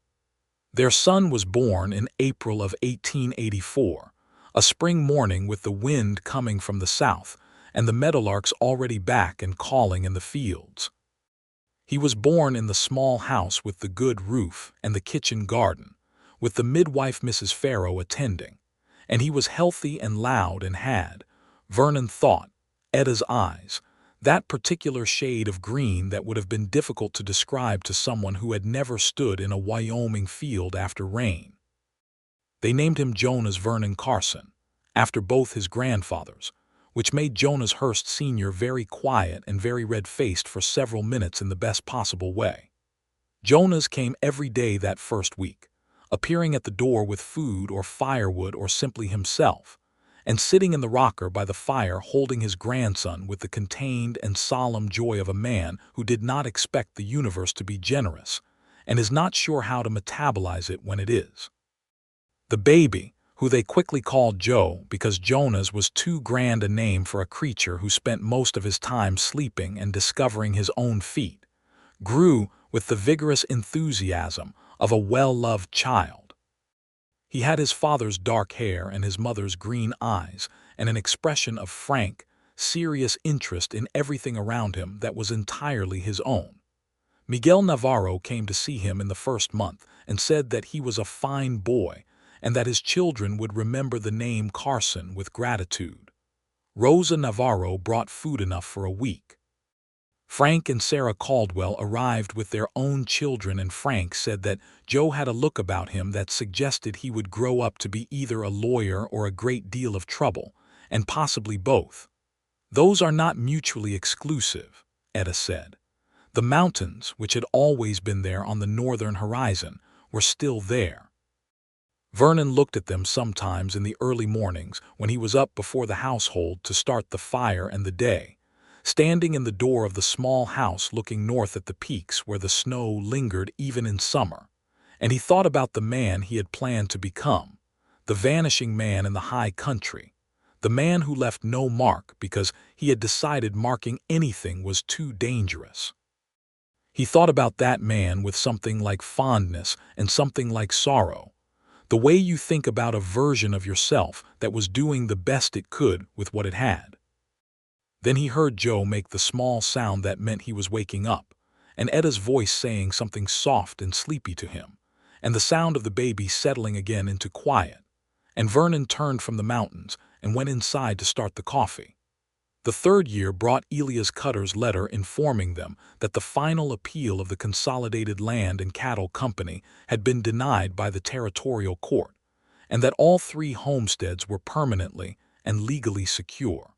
Their son was born in April of 1884, a spring morning with the wind coming from the south and the meadowlarks already back and calling in the fields. He was born in the small house with the good roof and the kitchen garden, with the midwife Mrs. Farrow attending, and he was healthy and loud and had, Vernon thought, Etta's eyes, that particular shade of green that would have been difficult to describe to someone who had never stood in a Wyoming field after rain. They named him Jonas Vernon Carson, after both his grandfathers, which made Jonas Hurst Sr. very quiet and very red-faced for several minutes in the best possible way. Jonas came every day that first week, appearing at the door with food or firewood or simply himself, and sitting in the rocker by the fire holding his grandson with the contained and solemn joy of a man who did not expect the universe to be generous and is not sure how to metabolize it when it is. The baby, who they quickly called Joe because Jonas was too grand a name for a creature who spent most of his time sleeping and discovering his own feet, grew with the vigorous enthusiasm of a well-loved child. He had his father's dark hair and his mother's green eyes and an expression of frank, serious interest in everything around him that was entirely his own. Miguel Navarro came to see him in the first month and said that he was a fine boy and that his children would remember the name Carson with gratitude. Rosa Navarro brought food enough for a week. Frank and Sarah Caldwell arrived with their own children, and Frank said that Joe had a look about him that suggested he would grow up to be either a lawyer or a great deal of trouble, and possibly both. "Those are not mutually exclusive," Etta said. The mountains, which had always been there on the northern horizon, were still there. Vernon looked at them sometimes in the early mornings when he was up before the household to start the fire and the day, standing in the door of the small house looking north at the peaks where the snow lingered even in summer, and he thought about the man he had planned to become, the vanishing man in the high country, the man who left no mark because he had decided marking anything was too dangerous. He thought about that man with something like fondness and something like sorrow, the way you think about a version of yourself that was doing the best it could with what it had. Then he heard Joe make the small sound that meant he was waking up, and Etta's voice saying something soft and sleepy to him, and the sound of the baby settling again into quiet, and Vernon turned from the mountains and went inside to start the coffee. The 3rd year brought Elias Cutter's letter informing them that the final appeal of the Consolidated Land and Cattle Company had been denied by the territorial court, and that all 3 homesteads were permanently and legally secure.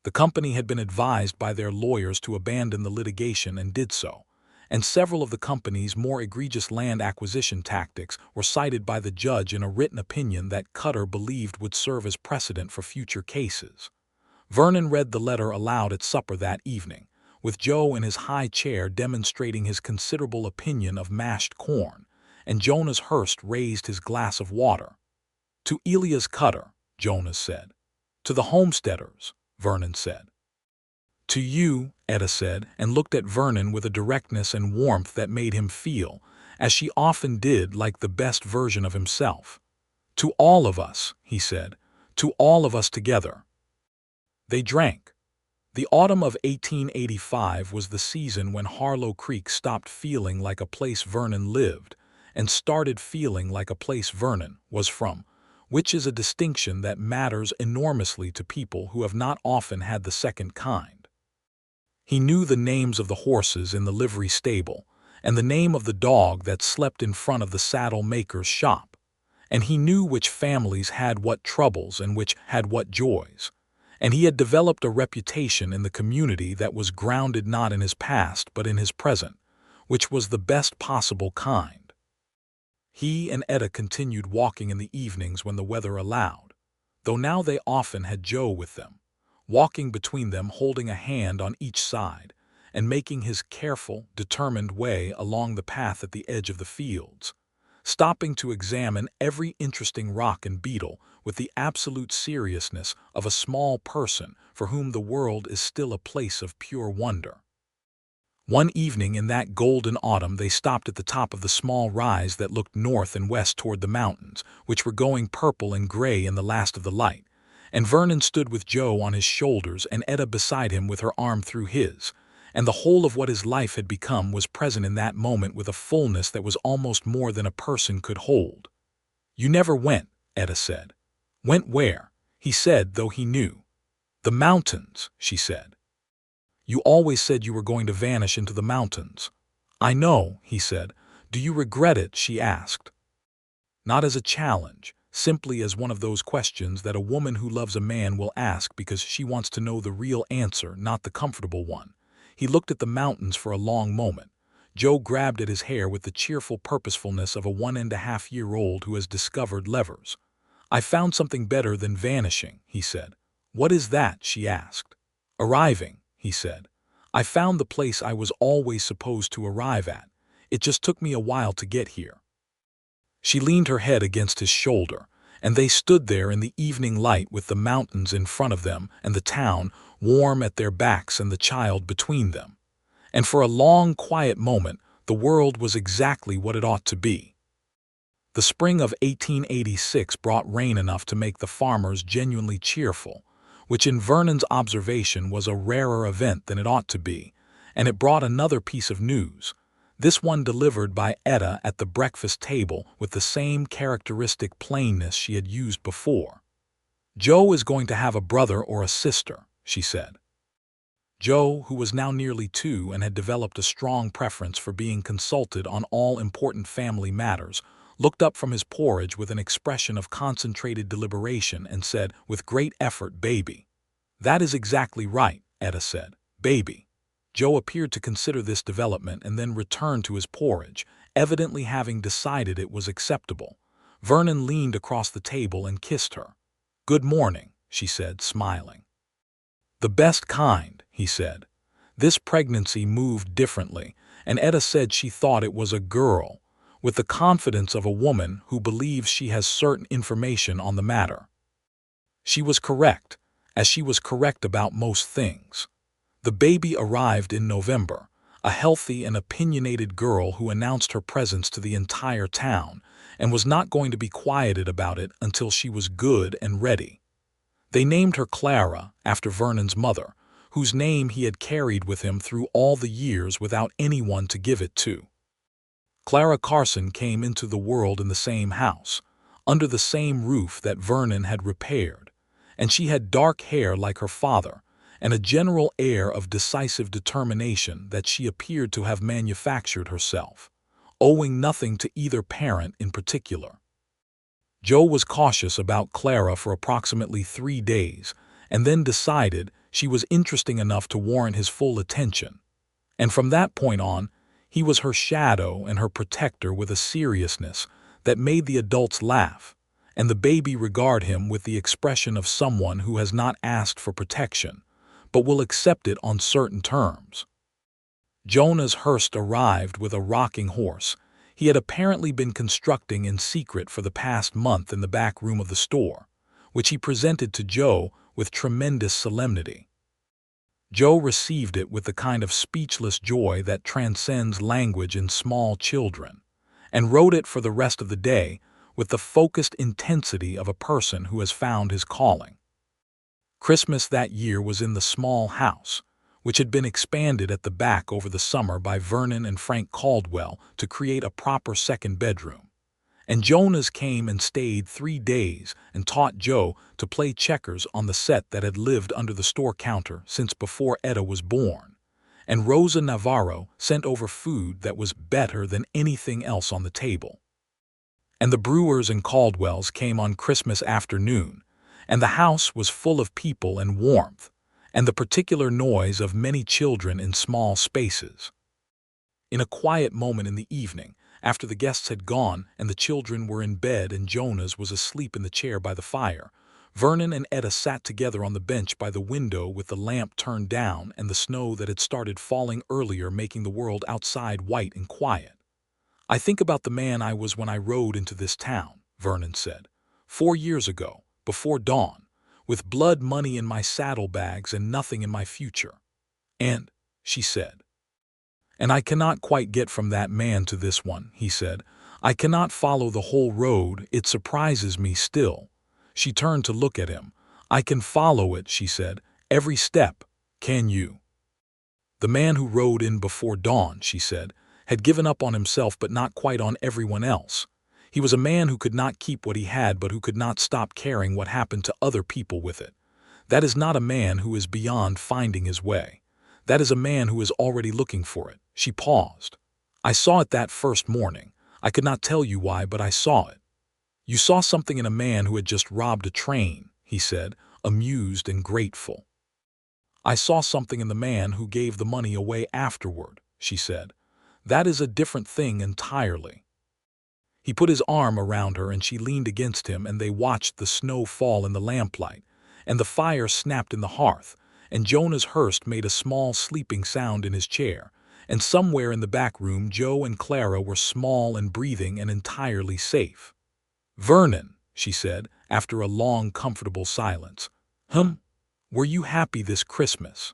The company had been advised by their lawyers to abandon the litigation and did so, and several of the company's more egregious land acquisition tactics were cited by the judge in a written opinion that Cutter believed would serve as precedent for future cases. Vernon read the letter aloud at supper that evening, with Joe in his high chair demonstrating his considerable opinion of mashed corn, and Jonas Hurst raised his glass of water. "To Elias Cutter," Jonas said. "To the Homesteaders," Vernon said. "To you," Etta said, and looked at Vernon with a directness and warmth that made him feel, as she often did, like the best version of himself. "To all of us," he said, "to all of us together." They drank. The autumn of 1885 was the season when Harlow Creek stopped feeling like a place Vernon lived and started feeling like a place Vernon was from, which is a distinction that matters enormously to people who have not often had the second kind. He knew the names of the horses in the livery stable and the name of the dog that slept in front of the saddle maker's shop, and he knew which families had what troubles and which had what joys, and he had developed a reputation in the community that was grounded not in his past but in his present, which was the best possible kind. He and Etta continued walking in the evenings when the weather allowed, though now they often had Joe with them, walking between them holding a hand on each side, and making his careful, determined way along the path at the edge of the fields, stopping to examine every interesting rock and beetle with the absolute seriousness of a small person for whom the world is still a place of pure wonder. One evening in that golden autumn they stopped at the top of the small rise that looked north and west toward the mountains, which were going purple and gray in the last of the light, and Vernon stood with Joe on his shoulders and Etta beside him with her arm through his, and the whole of what his life had become was present in that moment with a fullness that was almost more than a person could hold. "You never went," Etta said. "Went where?" he said, though he knew. "The mountains," she said. "You always said you were going to vanish into the mountains." "I know," he said. "Do you regret it?" she asked. Not as a challenge, simply as one of those questions that a woman who loves a man will ask because she wants to know the real answer, not the comfortable one. He looked at the mountains for a long moment. Joe grabbed at his hair with the cheerful purposefulness of a 1.5-year-old who has discovered levers. "I found something better than vanishing," he said. "What is that?" she asked. "Arriving," he said. "I found the place I was always supposed to arrive at. It just took me a while to get here." She leaned her head against his shoulder, and they stood there in the evening light with the mountains in front of them and the town warm at their backs and the child between them. And for a long, quiet moment, the world was exactly what it ought to be. The spring of 1886 brought rain enough to make the farmers genuinely cheerful, which in Vernon's observation was a rarer event than it ought to be, and it brought another piece of news, this one delivered by Etta at the breakfast table with the same characteristic plainness she had used before. "Joe is going to have a brother or a sister," she said. Joe, who was now nearly 2 and had developed a strong preference for being consulted on all important family matters, looked up from his porridge with an expression of concentrated deliberation and said, with great effort, "Baby." "That is exactly right," Etta said. "Baby." Joe appeared to consider this development and then returned to his porridge, evidently having decided it was acceptable. Vernon leaned across the table and kissed her. "Good morning," she said, smiling. "The best kind," he said. This pregnancy moved differently, and Etta said she thought it was a girl, with the confidence of a woman who believes she has certain information on the matter. She was correct, as she was correct about most things. The baby arrived in November, a healthy and opinionated girl who announced her presence to the entire town and was not going to be quieted about it until she was good and ready. They named her Clara, after Vernon's mother, whose name he had carried with him through all the years without anyone to give it to. Clara Carson came into the world in the same house, under the same roof that Vernon had repaired, and she had dark hair like her father, and a general air of decisive determination that she appeared to have manufactured herself, owing nothing to either parent in particular. Joe was cautious about Clara for approximately 3 days, and then decided she was interesting enough to warrant his full attention. And from that point on, he was her shadow and her protector with a seriousness that made the adults laugh, and the baby regard him with the expression of someone who has not asked for protection, but will accept it on certain terms. Jonas Hurst arrived with a rocking horse he had apparently been constructing in secret for the past month in the back room of the store, which he presented to Joe with tremendous solemnity. Joe received it with the kind of speechless joy that transcends language in small children, and rode it for the rest of the day with the focused intensity of a person who has found his calling. Christmas that year was in the small house, which had been expanded at the back over the summer by Vernon and Frank Caldwell to create a proper second bedroom. And Jonas came and stayed 3 days and taught Joe to play checkers on the set that had lived under the store counter since before Etta was born. And Rosa Navarro sent over food that was better than anything else on the table. And the Brewers and Caldwells came on Christmas afternoon, and the house was full of people and warmth, and the particular noise of many children in small spaces. In a quiet moment in the evening, after the guests had gone and the children were in bed and Jonas was asleep in the chair by the fire, Vernon and Etta sat together on the bench by the window with the lamp turned down and the snow that had started falling earlier making the world outside white and quiet. "I think about the man I was when I rode into this town," Vernon said, 4 years ago, before dawn, with blood money in my saddlebags and nothing in my future. "And," she said. "And I cannot quite get from that man to this one," he said. "I cannot follow the whole road, it surprises me still." She turned to look at him. "I can follow it," she said, "every step. Can you?" "The man who rode in before dawn," she said, "had given up on himself but not quite on everyone else. He was a man who could not keep what he had but who could not stop caring what happened to other people with it. That is not a man who is beyond finding his way. That is a man who is already looking for it." She paused. "I saw it that first morning. I could not tell you why, but I saw it." "You saw something in a man who had just robbed a train," he said, amused and grateful. "I saw something in the man who gave the money away afterward," she said. "That is a different thing entirely." He put his arm around her and she leaned against him and they watched the snow fall in the lamplight, and the fire snapped in the hearth, and Jonas Hurst made a small sleeping sound in his chair, and somewhere in the back room Joe and Clara were small and breathing and entirely safe. "Vernon," she said, after a long, comfortable silence, "were you happy this Christmas?"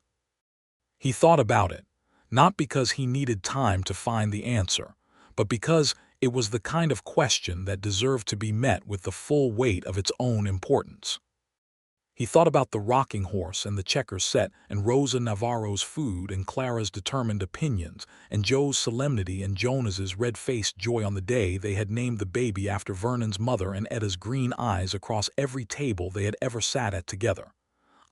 He thought about it, not because he needed time to find the answer, but because it was the kind of question that deserved to be met with the full weight of its own importance. He thought about the rocking horse and the checker set and Rosa Navarro's food and Clara's determined opinions and Joe's solemnity and Jonas's red-faced joy on the day they had named the baby after Vernon's mother and Etta's green eyes across every table they had ever sat at together.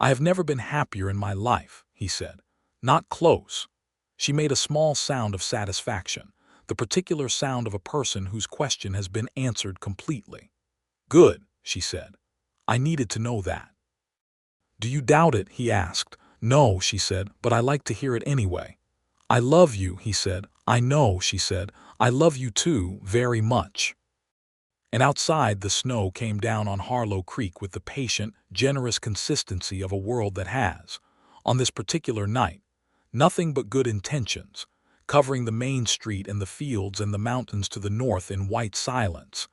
"I have never been happier in my life," he said. "Not close." She made a small sound of satisfaction, the particular sound of a person whose question has been answered completely. "Good," she said. "I needed to know that." "Do you doubt it?" he asked. "No," she said, "but I like to hear it anyway." "I love you," he said. "I know," she said. "I love you too, very much." And outside the snow came down on Harlow Creek with the patient, generous consistency of a world that has, on this particular night, nothing but good intentions, covering the main street and the fields and the mountains to the north in white silence,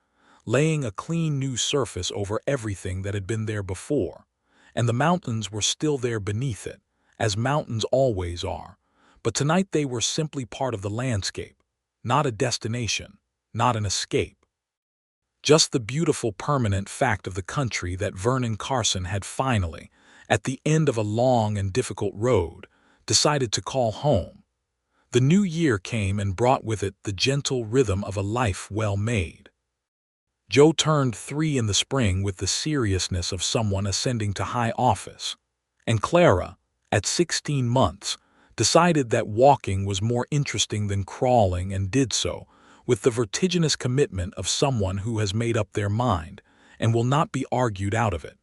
laying a clean new surface over everything that had been there before, and the mountains were still there beneath it, as mountains always are, but tonight they were simply part of the landscape, not a destination, not an escape. Just the beautiful permanent fact of the country that Vernon Carson had finally, at the end of a long and difficult road, decided to call home. The new year came and brought with it the gentle rhythm of a life well made. Joe turned 3 in the spring with the seriousness of someone ascending to high office, and Clara, at 16 months, decided that walking was more interesting than crawling and did so with the vertiginous commitment of someone who has made up their mind and will not be argued out of it.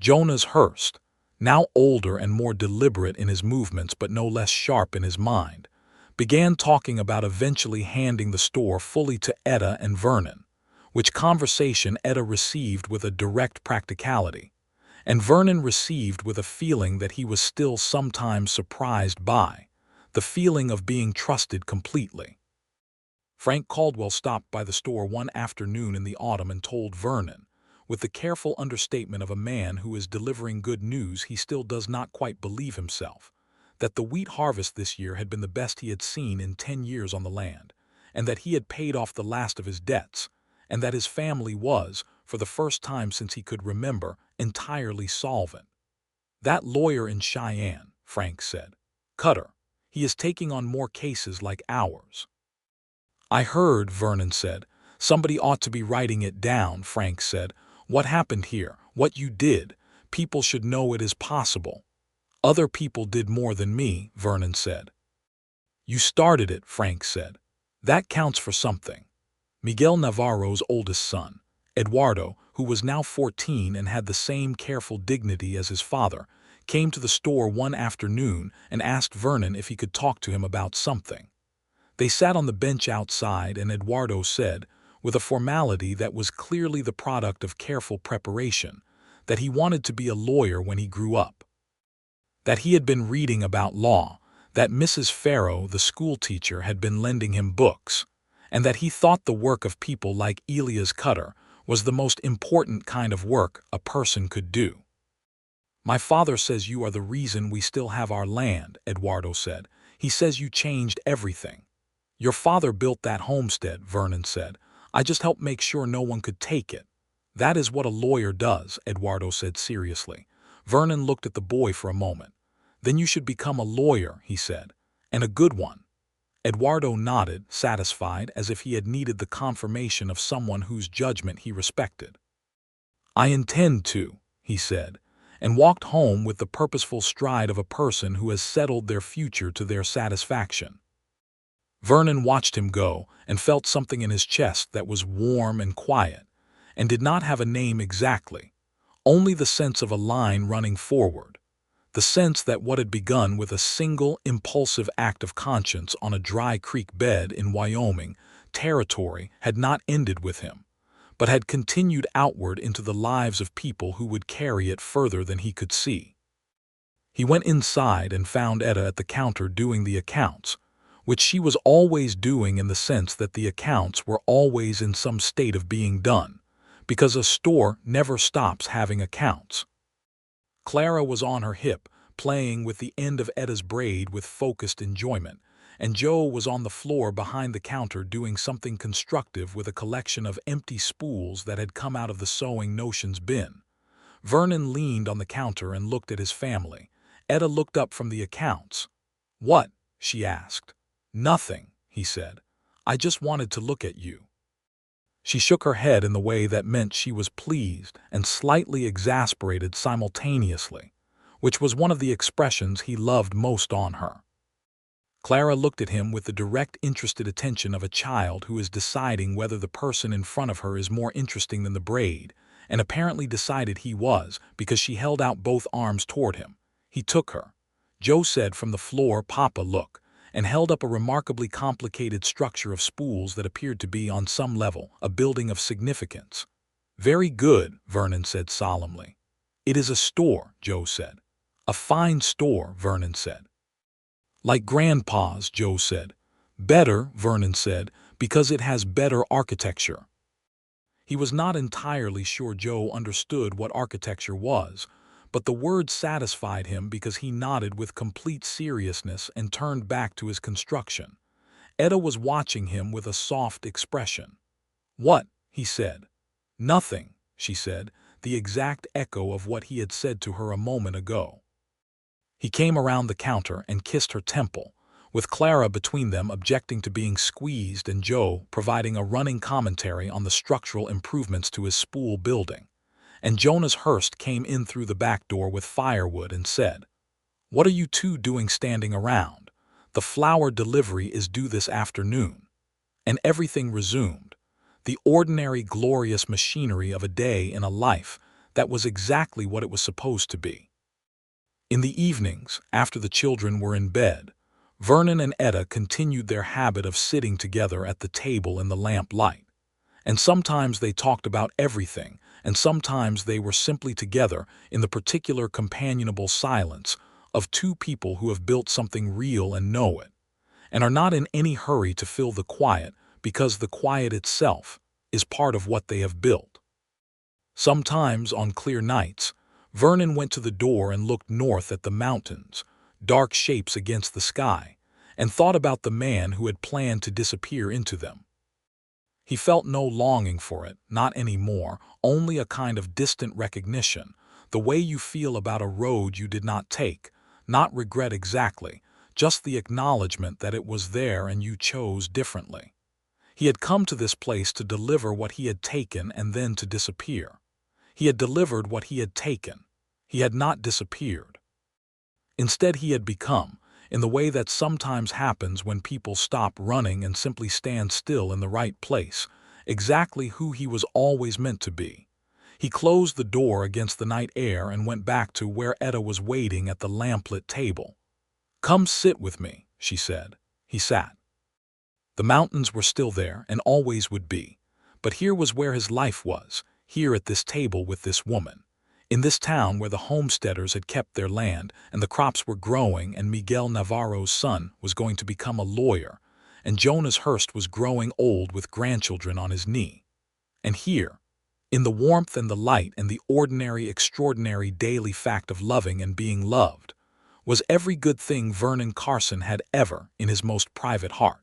Jonas Hurst, now older and more deliberate in his movements but no less sharp in his mind, began talking about eventually handing the store fully to Etta and Vernon, which conversation Etta received with a direct practicality, and Vernon received with a feeling that he was still sometimes surprised by, the feeling of being trusted completely. Frank Caldwell stopped by the store one afternoon in the autumn and told Vernon, with the careful understatement of a man who is delivering good news he still does not quite believe himself, that the wheat harvest this year had been the best he had seen in 10 years on the land, and that he had paid off the last of his debts, and that his family was, for the first time since he could remember, entirely solvent. "That lawyer in Cheyenne," Frank said. "Cutter. He is taking on more cases like ours." "I heard," Vernon said. "Somebody ought to be writing it down," Frank said. "What happened here, what you did. People should know it is possible." "Other people did more than me," Vernon said. "You started it," Frank said. "That counts for something." Miguel Navarro's oldest son, Eduardo, who was now 14 and had the same careful dignity as his father, came to the store one afternoon and asked Vernon if he could talk to him about something. They sat on the bench outside, and Eduardo said, with a formality that was clearly the product of careful preparation, that he wanted to be a lawyer when he grew up. That he had been reading about law, that Mrs. Farrow, the schoolteacher, had been lending him books, and that he thought the work of people like Elias Cutter was the most important kind of work a person could do. "My father says you are the reason we still have our land," Eduardo said. "He says you changed everything." "Your father built that homestead," Vernon said. "I just helped make sure no one could take it." "That is what a lawyer does," Eduardo said seriously. Vernon looked at the boy for a moment. "Then you should become a lawyer," he said, "and a good one." Eduardo nodded, satisfied, as if he had needed the confirmation of someone whose judgment he respected. "I intend to," he said, and walked home with the purposeful stride of a person who has settled their future to their satisfaction. Vernon watched him go and felt something in his chest that was warm and quiet, and did not have a name exactly, only the sense of a line running forward. The sense that what had begun with a single, impulsive act of conscience on a dry creek bed in Wyoming Territory had not ended with him, but had continued outward into the lives of people who would carry it further than he could see. He went inside and found Etta at the counter doing the accounts, which she was always doing in the sense that the accounts were always in some state of being done, because a store never stops having accounts. Clara was on her hip, playing with the end of Etta's braid with focused enjoyment, and Joe was on the floor behind the counter doing something constructive with a collection of empty spools that had come out of the sewing notions bin. Vernon leaned on the counter and looked at his family. Etta looked up from the accounts. "What?" she asked. "Nothing," he said. "I just wanted to look at you." She shook her head in the way that meant she was pleased and slightly exasperated simultaneously, which was one of the expressions he loved most on her. Clara looked at him with the direct, interested attention of a child who is deciding whether the person in front of her is more interesting than the braid, and apparently decided he was because she held out both arms toward him. He took her. Joe said from the floor, "Papa, look," and held up a remarkably complicated structure of spools that appeared to be, on some level, a building of significance. "Very good," Vernon said solemnly. "It is a store," Joe said. "A fine store," Vernon said. "Like Grandpa's," Joe said. "Better," Vernon said, "because it has better architecture." He was not entirely sure Joe understood what architecture was, but the word satisfied him because he nodded with complete seriousness and turned back to his construction. Etta was watching him with a soft expression. "What?" he said. "Nothing," she said, the exact echo of what he had said to her a moment ago. He came around the counter and kissed her temple, with Clara between them objecting to being squeezed and Joe providing a running commentary on the structural improvements to his spool building. And Jonas Hurst came in through the back door with firewood and said, "What are you two doing standing around? The flour delivery is due this afternoon." And everything resumed. the ordinary, glorious machinery of a day in a life that was exactly what it was supposed to be. In the evenings, after the children were in bed, Vernon and Etta continued their habit of sitting together at the table in the lamp light. And sometimes they talked about everything, and sometimes they were simply together in the particular companionable silence of two people who have built something real and know it, and are not in any hurry to fill the quiet because the quiet itself is part of what they have built. Sometimes, on clear nights, Vernon went to the door and looked north at the mountains, dark shapes against the sky, and thought about the man who had planned to disappear into them. He felt no longing for it, not anymore, only a kind of distant recognition, the way you feel about a road you did not take, not regret exactly, just the acknowledgement that it was there and you chose differently. He had come to this place to deliver what he had taken and then to disappear. He had delivered what he had taken. He had not disappeared. Instead, he had become, in the way that sometimes happens when people stop running and simply stand still in the right place, exactly who he was always meant to be. He closed the door against the night air and went back to where Etta was waiting at the lamplit table. "Come sit with me," she said. He sat. The mountains were still there and always would be, but here was where his life was, here at this table with this woman. In this town where the Homesteaders had kept their land and the crops were growing and Miguel Navarro's son was going to become a lawyer and Jonas Hurst was growing old with grandchildren on his knee. And here, in the warmth and the light and the ordinary, extraordinary daily fact of loving and being loved, was every good thing Vernon Carson had ever, in his most private heart,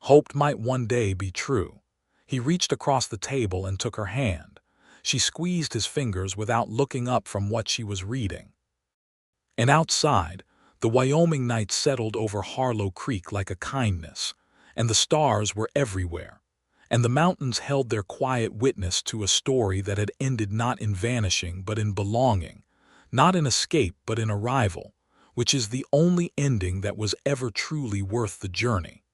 hoped might one day be true. He reached across the table and took her hand. She squeezed his fingers without looking up from what she was reading. And outside, the Wyoming night settled over Harlow Creek like a kindness, and the stars were everywhere, and the mountains held their quiet witness to a story that had ended not in vanishing but in belonging, not in escape but in arrival, which is the only ending that was ever truly worth the journey.